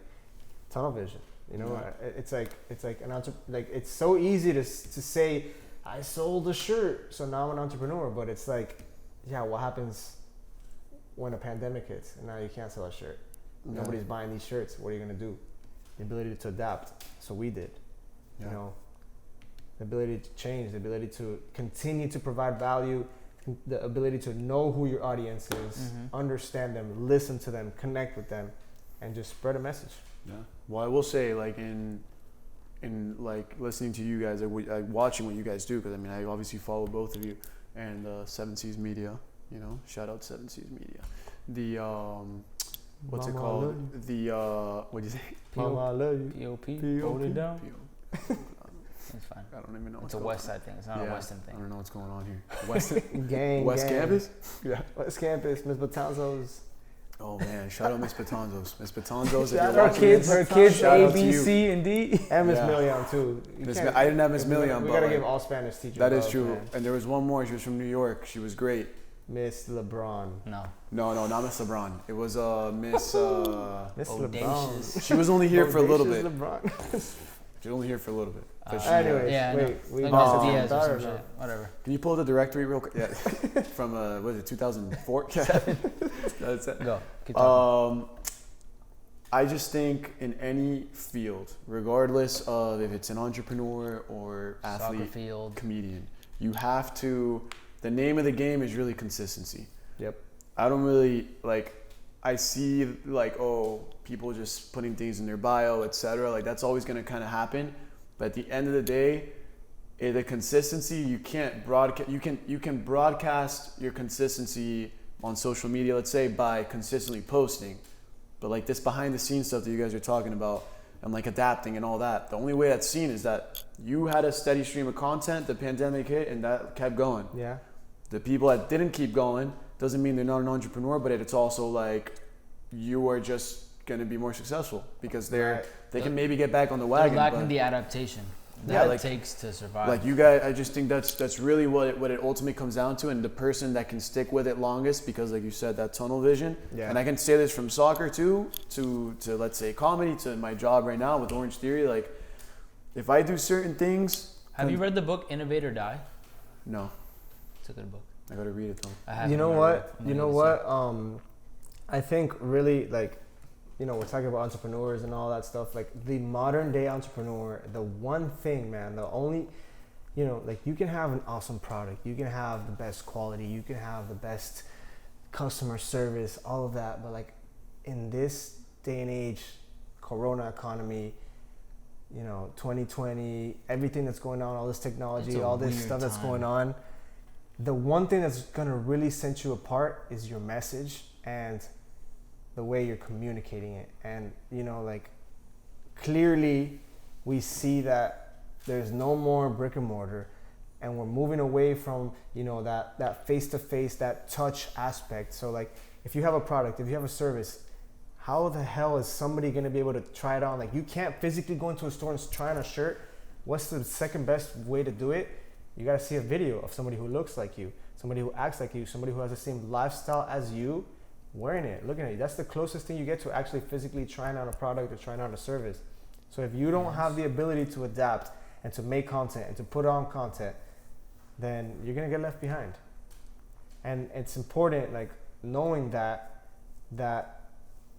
tunnel vision. You know, it's like it's so easy to say, I sold a shirt, so now I'm an entrepreneur. But it's like, what happens when a pandemic hits and now you can't sell a shirt? Nobody's buying these shirts. What are you gonna do? The ability to adapt. So we did. You know, the ability to change, the ability to continue to provide value, the ability to know who your audience is, understand them, listen to them, connect with them, and just spread a message. Yeah. Well, I will say, like in like listening to you guys, like watching what you guys do, because I mean, I obviously follow both of you, and SevenSeas Media. You know, shout out SevenSeas Media. The what's it called? What do you say? Mama, I love you. P.O.P. Hold it down. It's fine. I don't even know. It's a West Side thing. It's not a Western thing. I don't know what's going on here. West West Campus? Yeah. West Campus, Miss Batanzos. Oh man, shout out Miss Batanzos. Miss Batanzos, if you're her watching kids, this, her kids shout A, out to B, you. C, and D. And Miss Million too. I didn't have Miss Million, we but gotta give all Spanish teachers. That is true. Man. And there was one more. She was from New York. She was great. Miss LeBron. No, not Miss LeBron. It was Miss. Miss LeBron. She was only here for a little bit. LeBron. She was only here for a little bit. Anyways, we Diaz or some shit. Whatever. Can you pull the directory real quick? Yeah, from was it 2004? That's it. Go. Keep talking. I just think in any field, regardless of if it's an entrepreneur or athlete, soccer field, comedian, you have to. The name of the game is really consistency. Yep. I don't really I see people just putting things in their bio, etc. Like that's always going to kind of happen. But at the end of the day, the consistency, you can't broadcast. You can broadcast your consistency on social media, let's say, by consistently posting. But like this behind the scenes stuff that you guys are talking about and like adapting and all that, the only way that's seen is that you had a steady stream of content, the pandemic hit, and that kept going. Yeah. The people that didn't keep going doesn't mean they're not an entrepreneur, but it's also like you are just going to be more successful because they can maybe get back on the wagon. They're lacking the adaptation that it takes to survive. Like you guys, I just think that's really what it ultimately comes down to, and the person that can stick with it longest, because like you said, that tunnel vision. Yeah. And I can say this from soccer too, to let's say comedy, to my job right now with Orange Theory. Like, if I do certain things. Have you read the book Innovate or Die? No. It's a good book. I gotta read it though. I haven't. You know what? I think really like, we're talking about entrepreneurs and all that stuff. Like the modern day entrepreneur, the one thing, man, the only, like you can have an awesome product, you can have the best quality, you can have the best customer service, all of that. But like in this day and age, Corona economy, 2020, everything that's going on, all this technology, all this stuff that's going on. The one thing that's gonna really set you apart is your message and the way you're communicating it. And like clearly we see that there's no more brick and mortar, and we're moving away from that face-to-face, that touch aspect. So like if you have a product, if you have a service, how the hell is somebody going to be able to try it on? Like you can't physically go into a store and try on a shirt. What's the second best way to do it? You got to see a video of somebody who looks like you, somebody who acts like you, somebody who has the same lifestyle as you, wearing it, looking at you. That's the closest thing you get to actually physically trying on a product or trying on a service. So if you don't have the ability to adapt and to make content and to put on content, then you're going to get left behind. And it's important, like knowing that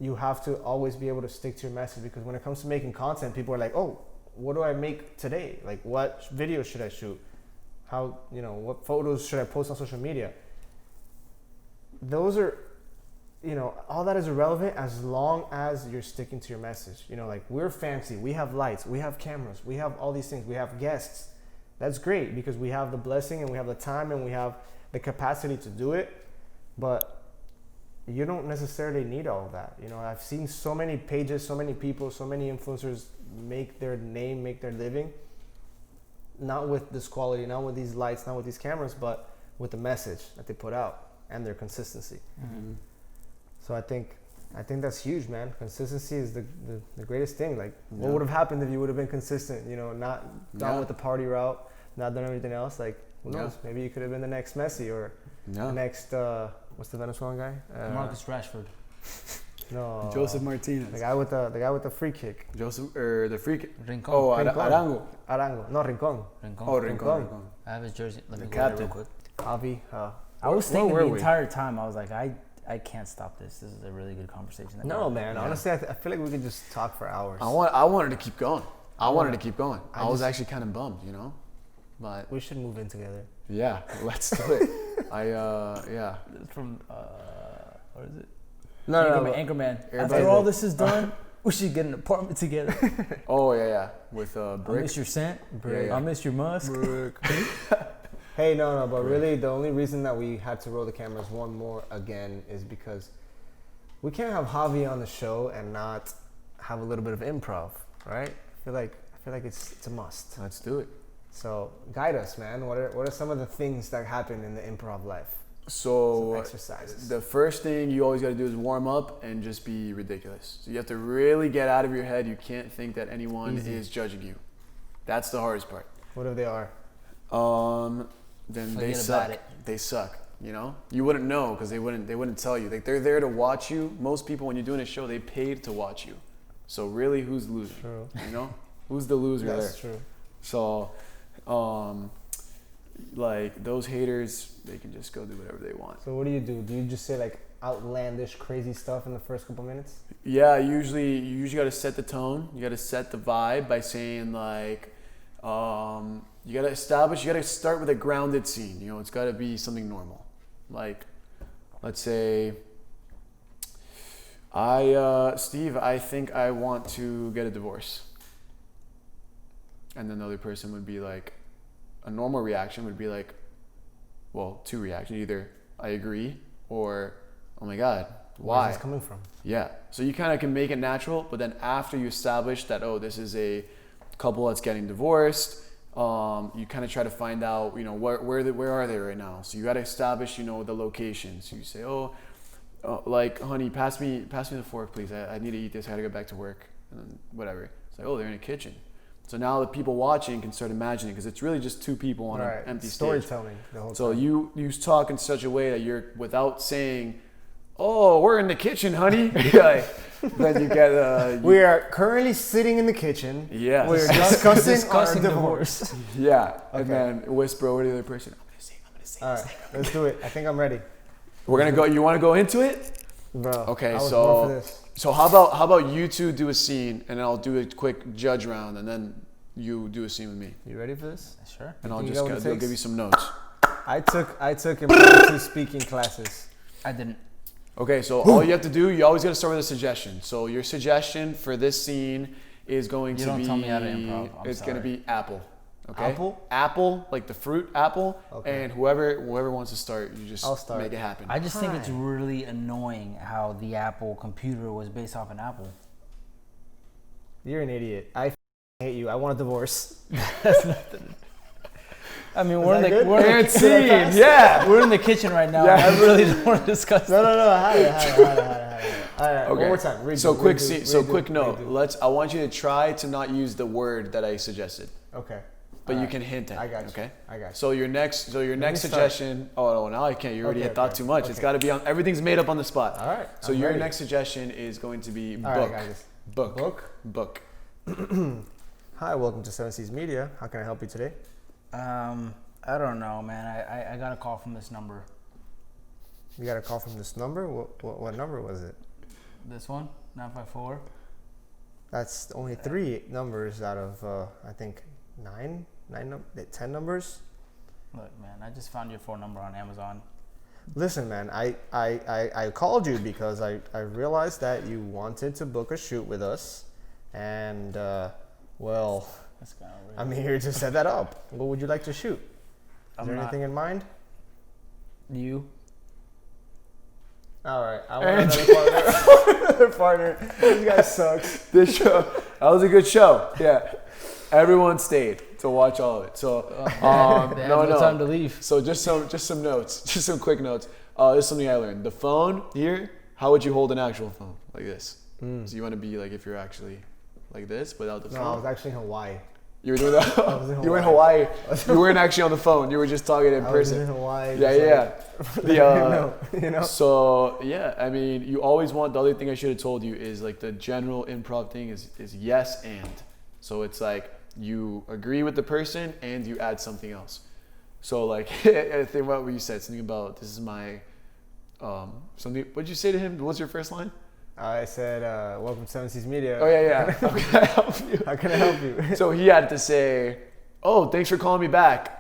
you have to always be able to stick to your message, because when it comes to making content, people are like, oh, what do I make today? Like what video should I shoot? How, what photos should I post on social media? Those are, all that is irrelevant as long as you're sticking to your message. Like we're fancy, we have lights, we have cameras, we have all these things, we have guests. That's great because we have the blessing and we have the time and we have the capacity to do it. But you don't necessarily need all of that. I've seen so many pages, so many people, so many influencers make their name, make their living, not with this quality, not with these lights, not with these cameras, but with the message that they put out and their consistency. Mm-hmm. So I think that's huge, man. Consistency is the greatest thing. Like, what would have happened if you would have been consistent? Not gone with the party route, not done everything else. Like, who knows? Maybe you could have been the next Messi or the next what's the Venezuelan guy? Marcus Rashford. No. Joseph Martinez. The guy with the free kick. The free kick. Rincon. Oh, Rincon. Arango. No, Rincon. Oh, Rincon. I have his jersey. Let me go there real quick. Javi. I was thinking the entire time. I was like, I can't stop this. This is a really good conversation. Man. Yeah. Honestly, I feel like we could just talk for hours. I wanted to keep going. I was actually kind of bummed, but we should move in together. Yeah, let's do it. It's from what is it? Anchorman. Everybody After all this is done, we should get an apartment together. Oh yeah. With Brick. I miss your scent. Yeah. I miss your musk. Hey, no, but really the only reason that we had to roll the cameras one more again is because we can't have Javi on the show and not have a little bit of improv, right? I feel like it's a must. Let's do it. So guide us, man. What are some of the things that happen in the improv life? So some exercises. The first thing you always got to do is warm up and just be ridiculous. So you have to really get out of your head. You can't think that anyone is judging you. That's the hardest part. What if they are? Forget Then they suck. about it. They suck. You wouldn't know because they wouldn't tell you. Like they're there to watch you. Most people, when you're doing a show, they paid to watch you. So really, who's losing? True. Who's the loser there? That's true. So, like those haters, they can just go do whatever they want. So what do? Do you just say like outlandish, crazy stuff in the first couple minutes? Yeah, you usually got to set the tone. You got to set the vibe by saying like, you got to start with a grounded scene. It's got to be something normal. Like, let's say, Steve, I think I want to get a divorce. And then the other person would be like, a normal reaction would be like, well, two reactions. Either I agree or, oh my God, Why? Where's this coming from? Yeah. So you kind of can make it natural, but then after you establish that, oh, this is a couple that's getting divorced, you kind of try to find out, you know, where are they right now? So you got to establish, you know, the location. So you say, oh, like, honey, pass me the fork, please. I need to eat this. I got to go back to work. And then whatever. It's like, oh, they're in a kitchen. So now the people watching can start imagining, because it's really just two people on an empty stage. Storytelling the whole time. So you talk in such a way that you're, without saying, oh, we're in the kitchen, honey. Like, then you get we are currently sitting in the kitchen. Yeah. We're discussing our divorce. Yeah. Okay. And then whisper over to the other person, I'm gonna say All right, let's do it. I think I'm ready. We're gonna go. You want to go into it? Bro. Okay. I was born for So this. so how about you two do a scene, and then I'll do a quick judge round, and then you do a scene with me, You ready for this? Sure. and I'll think you just got what it I'll takes? give you some notes. I took impromptu speaking classes. I didn't. Okay. So all you have to do, you always got to start with a suggestion. So your suggestion for this scene is going You to don't be. tell me how to improv. I'm It's going to sorry. be apple. Okay. Apple? Apple, like the fruit apple. Okay. And whoever wants to start, you just I'll start. make it happen. I just think it's Hi. really annoying how the Apple computer was based off an Apple. You're an idiot. I hate you. I want a divorce. I mean, that good? And scene, yeah. we're in the kitchen right now. Yeah. I really don't want to discuss No, that. I had it. All right, Okay. one more time. Redo, So quick redo, scene. So redo, quick note. redo. I want you to try to not use the word that I suggested, Okay. but All you right. can hint at. I it, got you. Okay. I got you. So your next me start. suggestion. Oh no, now I can't. You already Okay, had thought okay, too much. It's okay. got to be on. Everything's made up on the spot. All right. So I'm your ready. next suggestion is going to be All right, book. I got this. Book. Book? Book. Hi, welcome to SevenSeas Media. How can I help you today? I don't know, man. I got a call from this number. You got a call from this number? What number was it? This one, 954. That's only 3 numbers out of I think 10 numbers. Look, man, I just found your phone number on Amazon. Listen, man, I called you because I realized that you wanted to book a shoot with us, and well, That's kind of weird. I'm here to set that up. What would you like to shoot? Is there anything in mind? You? All right, I want another partner. This guy sucks. This show. That was a good show. Yeah. Everyone stayed to watch all of it. So They had no time to leave. So just some notes, just some quick notes. This is something I learned. The phone here. How would you hold an actual phone like this? So you want to be like if you're actually like this without the No, phone. I was actually in Hawaii. You were doing that. was in You were in Hawaii. You weren't actually on the phone. You were just talking in I was in person. Hawaii. Yeah. You know. So yeah, I mean, you always want. The other thing I should have told you is like the general improv thing is yes and. So it's like you agree with the person and you add something else. So like I think about what you said, something about this is my something. What'd you say to him? What's your first line? I said, welcome to SevenSeas Media. Oh yeah. How can I help you? How can I help you? So he had to say, "Oh, thanks for calling me back.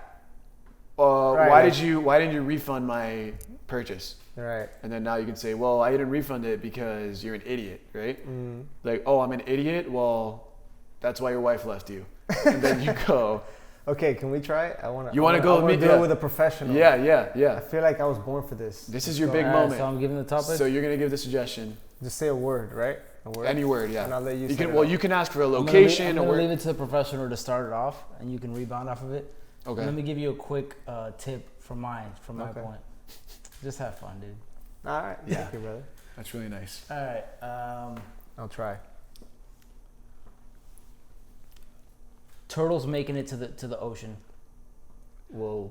Why didn't you refund my purchase?" Right. And then now you can say, "Well, I didn't refund it because you're an idiot, right?" Like, "Oh, I'm an idiot. Well, that's why your wife left you." And then you go, Okay, can we try it? I want to. You wanna go with me? Do Yeah. it with a professional. "Yeah. I feel like I was born for this. This is your So, big All right, moment." so I'm giving the topic. So you're gonna give the suggestion. Just say a word, right? A word. Any word, yeah. And I'll let you. You set can. it Well, up. you can ask for a I'm gonna location or leave where. it to the professional to start it off, and you can rebound off of it. Okay. Let me give you a quick tip from my Okay. point. Just have fun, dude. All right. Yeah. Thank you, brother. That's really nice. All right. I'll try. Turtles making it to the ocean. Whoa.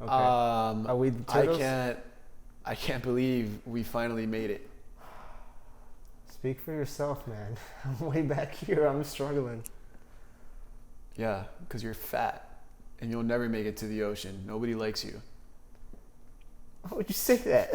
Okay. Um, Are we the turtles? I can't believe we finally made it. Speak for yourself, man. I'm way back here. I'm struggling. Yeah, because you're fat and you'll never make it to the ocean. Nobody likes you. Why would you say that?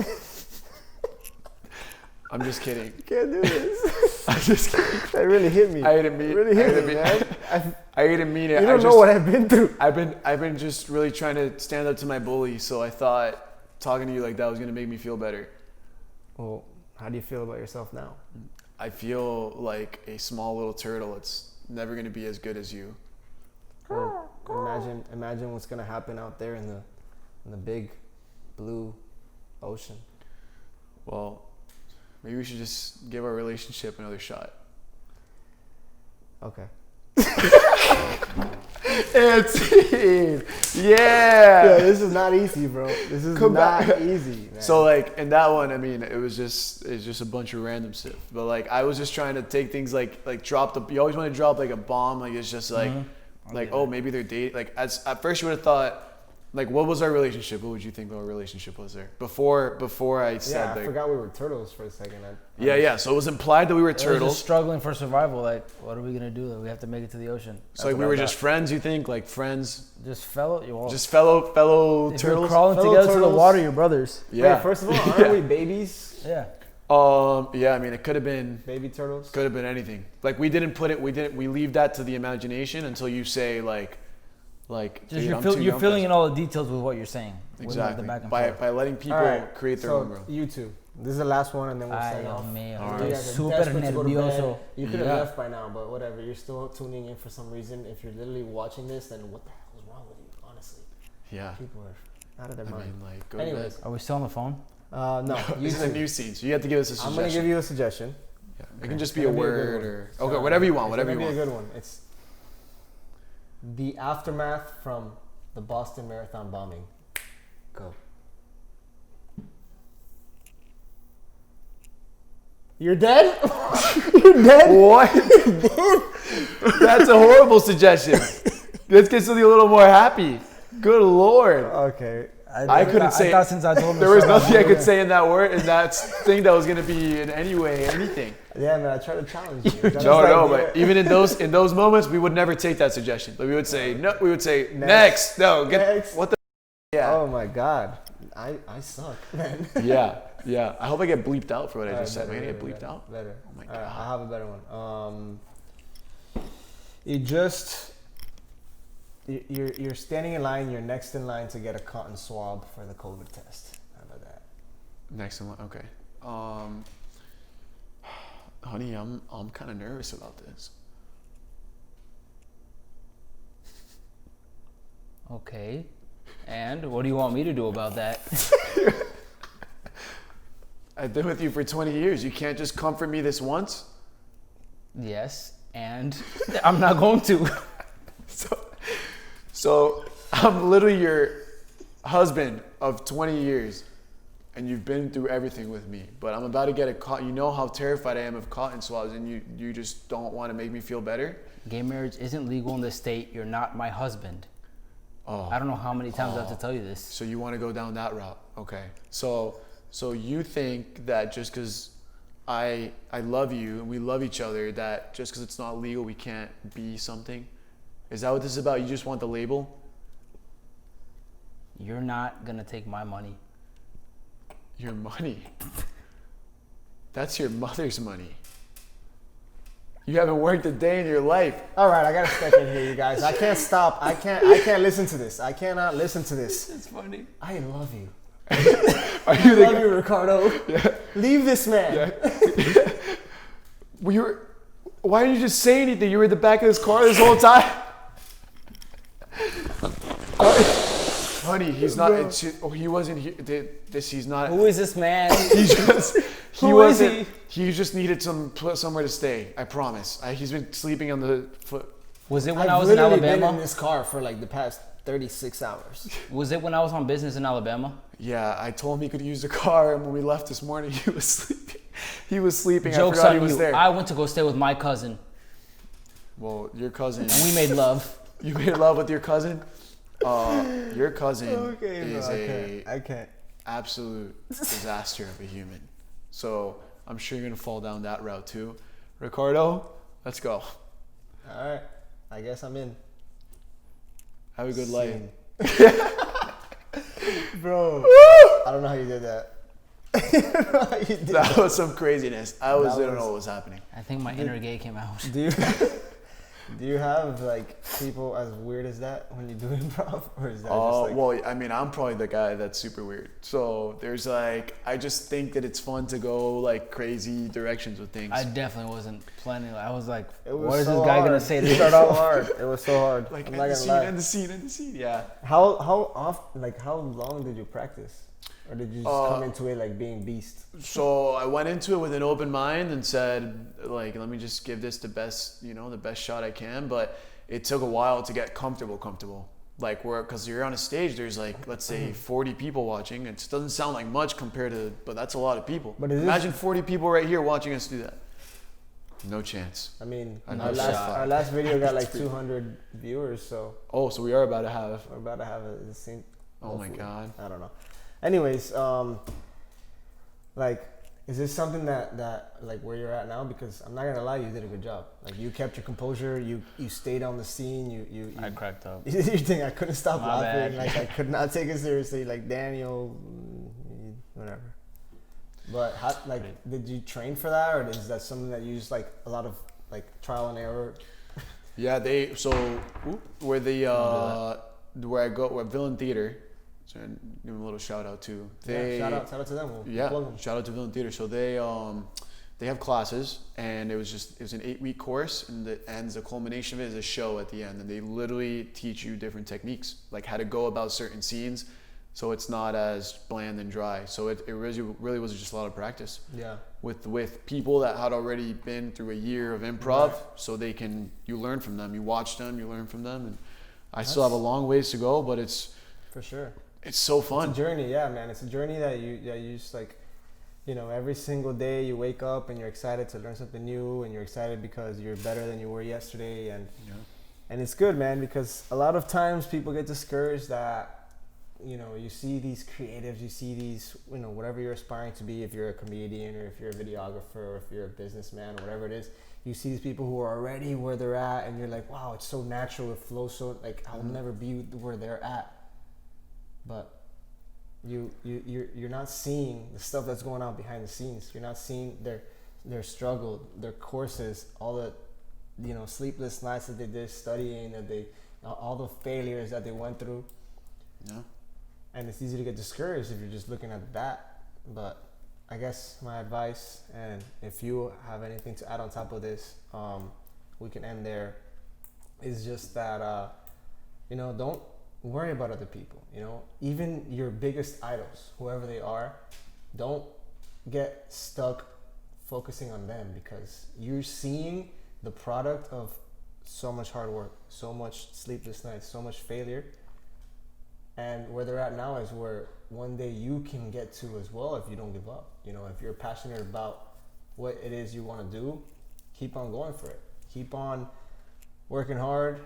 I'm just kidding. You can't do this. I'm just kidding. That really hit me. I didn't mean. It really I hit didn't me, mean- man. I didn't mean it. You I don't just, know what I've been through. I've been just really trying to stand up to my bully. So I thought talking to you like that was gonna make me feel better. Well, how do you feel about yourself now? I feel like a small little turtle. It's never gonna be as good as you. Well, imagine what's gonna happen out there in the big blue ocean. Well, maybe we should just give our relationship another shot. Okay. Yeah. Yeah, this is not easy, bro. This is Come not back. easy, man. So like in that one, I mean, it's just a bunch of random stuff. But like I was just trying to take things like drop the. You always want to drop like a bomb. Like it's just like maybe they're dating. Like at first you would have thought. Like, what was our relationship? What would you think our relationship was there? Before I said, yeah, I forgot we were turtles for a second. Yeah. So it was implied that we were It was turtles. just struggling for survival. Like, what are we gonna do? Like, we have to make it to the ocean. So like we were just friends. You think like friends? Just fellow Fellow if turtles. you're crawling Fellow together to the turtles. water, you're brothers. Yeah. Wait, first of all, aren't we babies? Yeah. Yeah. I mean, it could have been Baby turtles? Could have been anything. Like we didn't put it. We leave that to the imagination until you say like. Just dude, you're filling in all the details with what you're saying. Exactly. The back and By forth. letting people Alright, create their so own world. you two. This is the last one, and then we'll sign off. Alright. You guys are Super desperate to go to bed. nervioso. You could have Yeah. left by now, but whatever. You're still tuning in for some reason. If you're literally watching this, then what the hell is wrong with you? Honestly, Yeah. people are out of their I mind. mean, like go to Anyways, bed. Are we still on the phone? no. This is a YouTube. new scene, so you have to give us a I'm suggestion. gonna give you a suggestion. Yeah. It can just It's be a gonna word good or one. okay, whatever you want, It's whatever you gonna want. be a good one. It's the aftermath from the Boston Marathon bombing. Go. You're dead? You're dead? What? That's a horrible suggestion. Let's get something a little more happy. Good lord. Okay. I couldn't say. I thought since I told him There to was shut up, nothing I we were could gonna- say in that word, in that thing that was gonna be in any way anything. Yeah, man, I try to challenge you. That's No, like, no, yeah. but even in those moments, we would never take that suggestion. Like we would say no. We would say next. No, get Next. what the. Yeah. Oh my god. I suck, man. Yeah. I hope I get bleeped out for what I just said. Am I Better, gonna get bleeped better, out? Better. Oh my All right, God. I have a better one. You're standing in line. You're next in line to get a cotton swab for the COVID test. How about that? Next one. Okay. Honey, I'm kind of nervous about this. Okay. And what do you want me to do about that? I've been with you for 20 years. You can't just comfort me this once. Yes. And I'm not going to. So I'm literally your husband of 20 years, and you've been through everything with me. But I'm about to get a cotton. You know how terrified I am of cotton swabs, and you just don't want to make me feel better. Gay marriage isn't legal in this state. You're not my husband. Oh. I don't know how many times I have to tell you this. So you want to go down that route? Okay. So you think that just because I love you and we love each other, that just because it's not legal we can't be something? Is that what this is about? You just want the label? You're not gonna take my money. Your money? That's your mother's money. You haven't worked a day in your life. All right, I gotta step in here, you guys. I can't stop. I can't listen to this. I cannot listen to this. It's funny. I love you. Are you I love you, Ricardo. Yeah. Leave this man. Yeah. Why didn't you just say anything? You were in the back of this car this whole time. Honey, he's not. He wasn't here. He's not. Who is this man? He Who is wasn't. He just needed somewhere to stay. I promise. He's been sleeping on the foot. Was it when I I've was in literally been Alabama? in this car for like the past 36 hours. Was it when I was on business in Alabama? Yeah, I told him he could use the car, and when we left this morning, he was sleeping. He was sleeping. Joke's I forgot on he was you. there. I went to go stay with my cousin, Well, your cousin. and we made love. You made love with your cousin? Your cousin is I can't. absolute disaster of a human. So I'm sure you're gonna fall down that route too. Ricardo, let's go. All right, I guess I'm in. Have a good life. Bro, I don't know how you did that. I don't know how you did That was some craziness. I That don't know was- what was happening. I think my inner gay came out. Do you have like people as weird as that when you do improv, or is that Oh, just like? well, I mean, I'm probably the guy that's super weird. So there's like, I just think that it's fun to go like crazy directions with things. I definitely wasn't planning. I was like, It was what is so this guy hard. gonna say It to was start so out? hard. It was so hard. Like I'm end not the gonna scene, lie. end the scene, end the scene. Yeah. How often? Like how long did you practice? Or did you just come into it like being beast? So I went into it with an open mind and said, like, let me just give this the best shot I can. But it took a while to get comfortable. Like, because you're on a stage, there's like, let's say 40 people watching. It doesn't sound like much but that's a lot of people. But imagine 40 people right here watching us do that. No chance. I mean, our last video got like 200 viewers, so. Oh, so we are about to have. We're about to have the same. Oh my God. I don't know. Anyways, like, is this something that like where you're at now? Because I'm not gonna lie, you did a good job. Like, you kept your composure. You stayed on the scene. You I cracked up. You think I couldn't stop My laughing? bad. Like, I could not take it seriously. Like, Daniel, whatever. But how, like, did you train for that, or is that something that you just like a lot of like trial and error? Yeah, where I go at Villain Theater. So give them a little shout out too. Shout out to them. Shout out to Villain Theater. So they have classes, and it was an 8-week course, and the culmination of it is a show at the end, and they literally teach you different techniques, like how to go about certain scenes, so it's not as bland and dry. So it really was just a lot of practice. Yeah. With people that had already been through a year of improv, so you learn from them, you watch them, you learn from them, and I still have a long ways to go, but it's for sure. It's so fun. It's a journey, yeah, man. It's a journey that you just like, every single day you wake up and you're excited to learn something new, and you're excited because you're better than you were yesterday, and it's good, man, because a lot of times people get discouraged that, you see these creatives, you see these, whatever you're aspiring to be, if you're a comedian or if you're a videographer or if you're a businessman or whatever it is, you see these people who are already where they're at, and you're like, wow, it's so natural, it flows so, like, I'll never be where they're at. But you're not seeing the stuff that's going on behind the scenes. You're not seeing their struggle, their courses, all the sleepless nights that they did studying, all the failures that they went through. Yeah. And it's easy to get discouraged if you're just looking at that. But I guess my advice, and if you have anything to add on top of this, we can end there, is just that don't worry about other people. Even your biggest idols, whoever they are, don't get stuck focusing on them, because you're seeing the product of so much hard work, so much sleepless nights, so much failure, and where they're at now is where one day you can get to as well if you don't give up. If you're passionate about what it is you want to do, keep on going for it. Keep on working hard,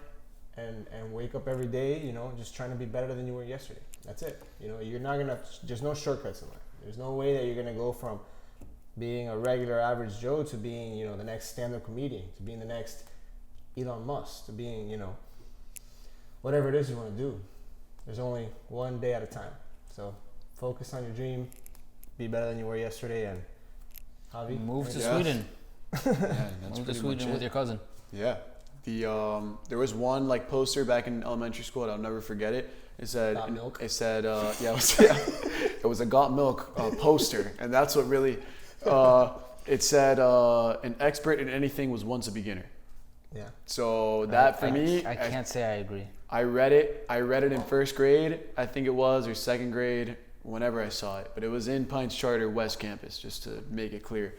and wake up every day, just trying to be better than you were yesterday. That's it. You're not there's no shortcuts in life. There's no way that you're gonna go from being a regular average Joe to being, the next stand-up comedian, to being the next Elon Musk, to being, whatever it is you want to do. There's only one day at a time. So focus on your dream, be better than you were yesterday, and Javi, move to Sweden. Move to Sweden with your cousin. Yeah. There was one like poster back in elementary school, and I'll never forget it. It said, Got milk? It said, it was a Got Milk poster, and that's what really, it said, an expert in anything was once a beginner. Yeah. So that for me, I can't say I agree. I read it in first grade, I think it was, or second grade, whenever I saw it. But it was in Pines Charter West Campus, just to make it clear.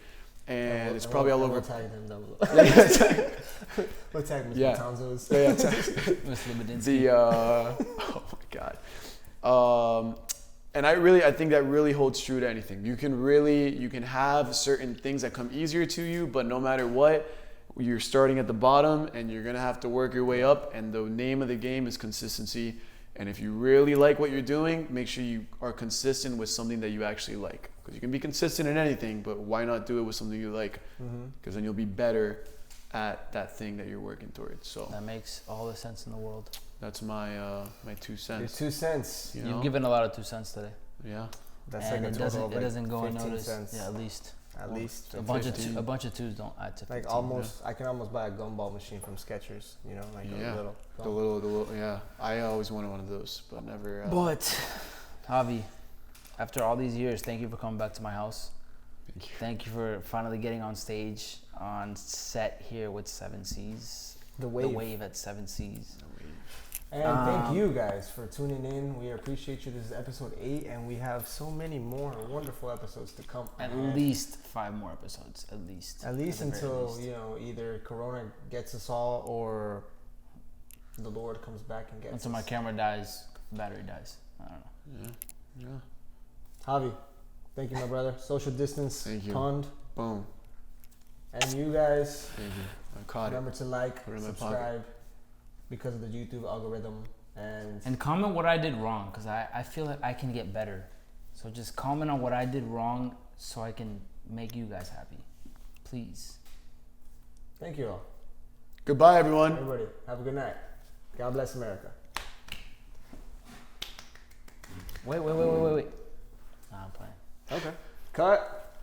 And it's probably all over. We'll tag them down below. We'll tag Mr. Yeah. Matanzos. Oh my God. And I think that really holds true to anything. You can have certain things that come easier to you, but no matter what, you're starting at the bottom and you're gonna have to work your way up. And the name of the game is consistency. And if you really like what you're doing, make sure you are consistent with something that you actually like. Because you can be consistent in anything, but why not do it with something you like? Because then you'll be better at that thing that you're working towards. So that makes all the sense in the world. That's my 2 cents. Your 2 cents. You've given a lot of 2 cents today. Yeah. That's and like a total of it doesn't go 15 unnoticed. cents. Yeah, at least. At least a bunch of twos don't add to 15. Like almost, I can almost buy a gumball machine from Skechers. Like a little. Yeah, I always wanted one of those, but never. But Javi, after all these years, thank you for coming back to my house. Thank you. Thank you for finally getting on stage, on set here with SevenSeas. The Wave. The Wave at SevenSeas. And thank you guys for tuning in. We appreciate you. This is episode 8, and we have so many more wonderful episodes to come. At least 5 more episodes. At least. At least until either Corona gets us all, or the Lord comes back and gets us. Until my camera dies, battery dies. I don't know. Yeah. Javi, thank you, my brother. Social distance. Thank you. Pond. Boom. And you guys, Thank you. I caught remember to like, Put it in my subscribe, because of the YouTube algorithm, and comment what I did wrong, because I feel like I can get better. So just comment on what I did wrong so I can make you guys happy. Please. thank you all. Goodbye, everyone. Everybody, have a good night. God bless America. Wait. Nah, I'm playing. Okay. Cut.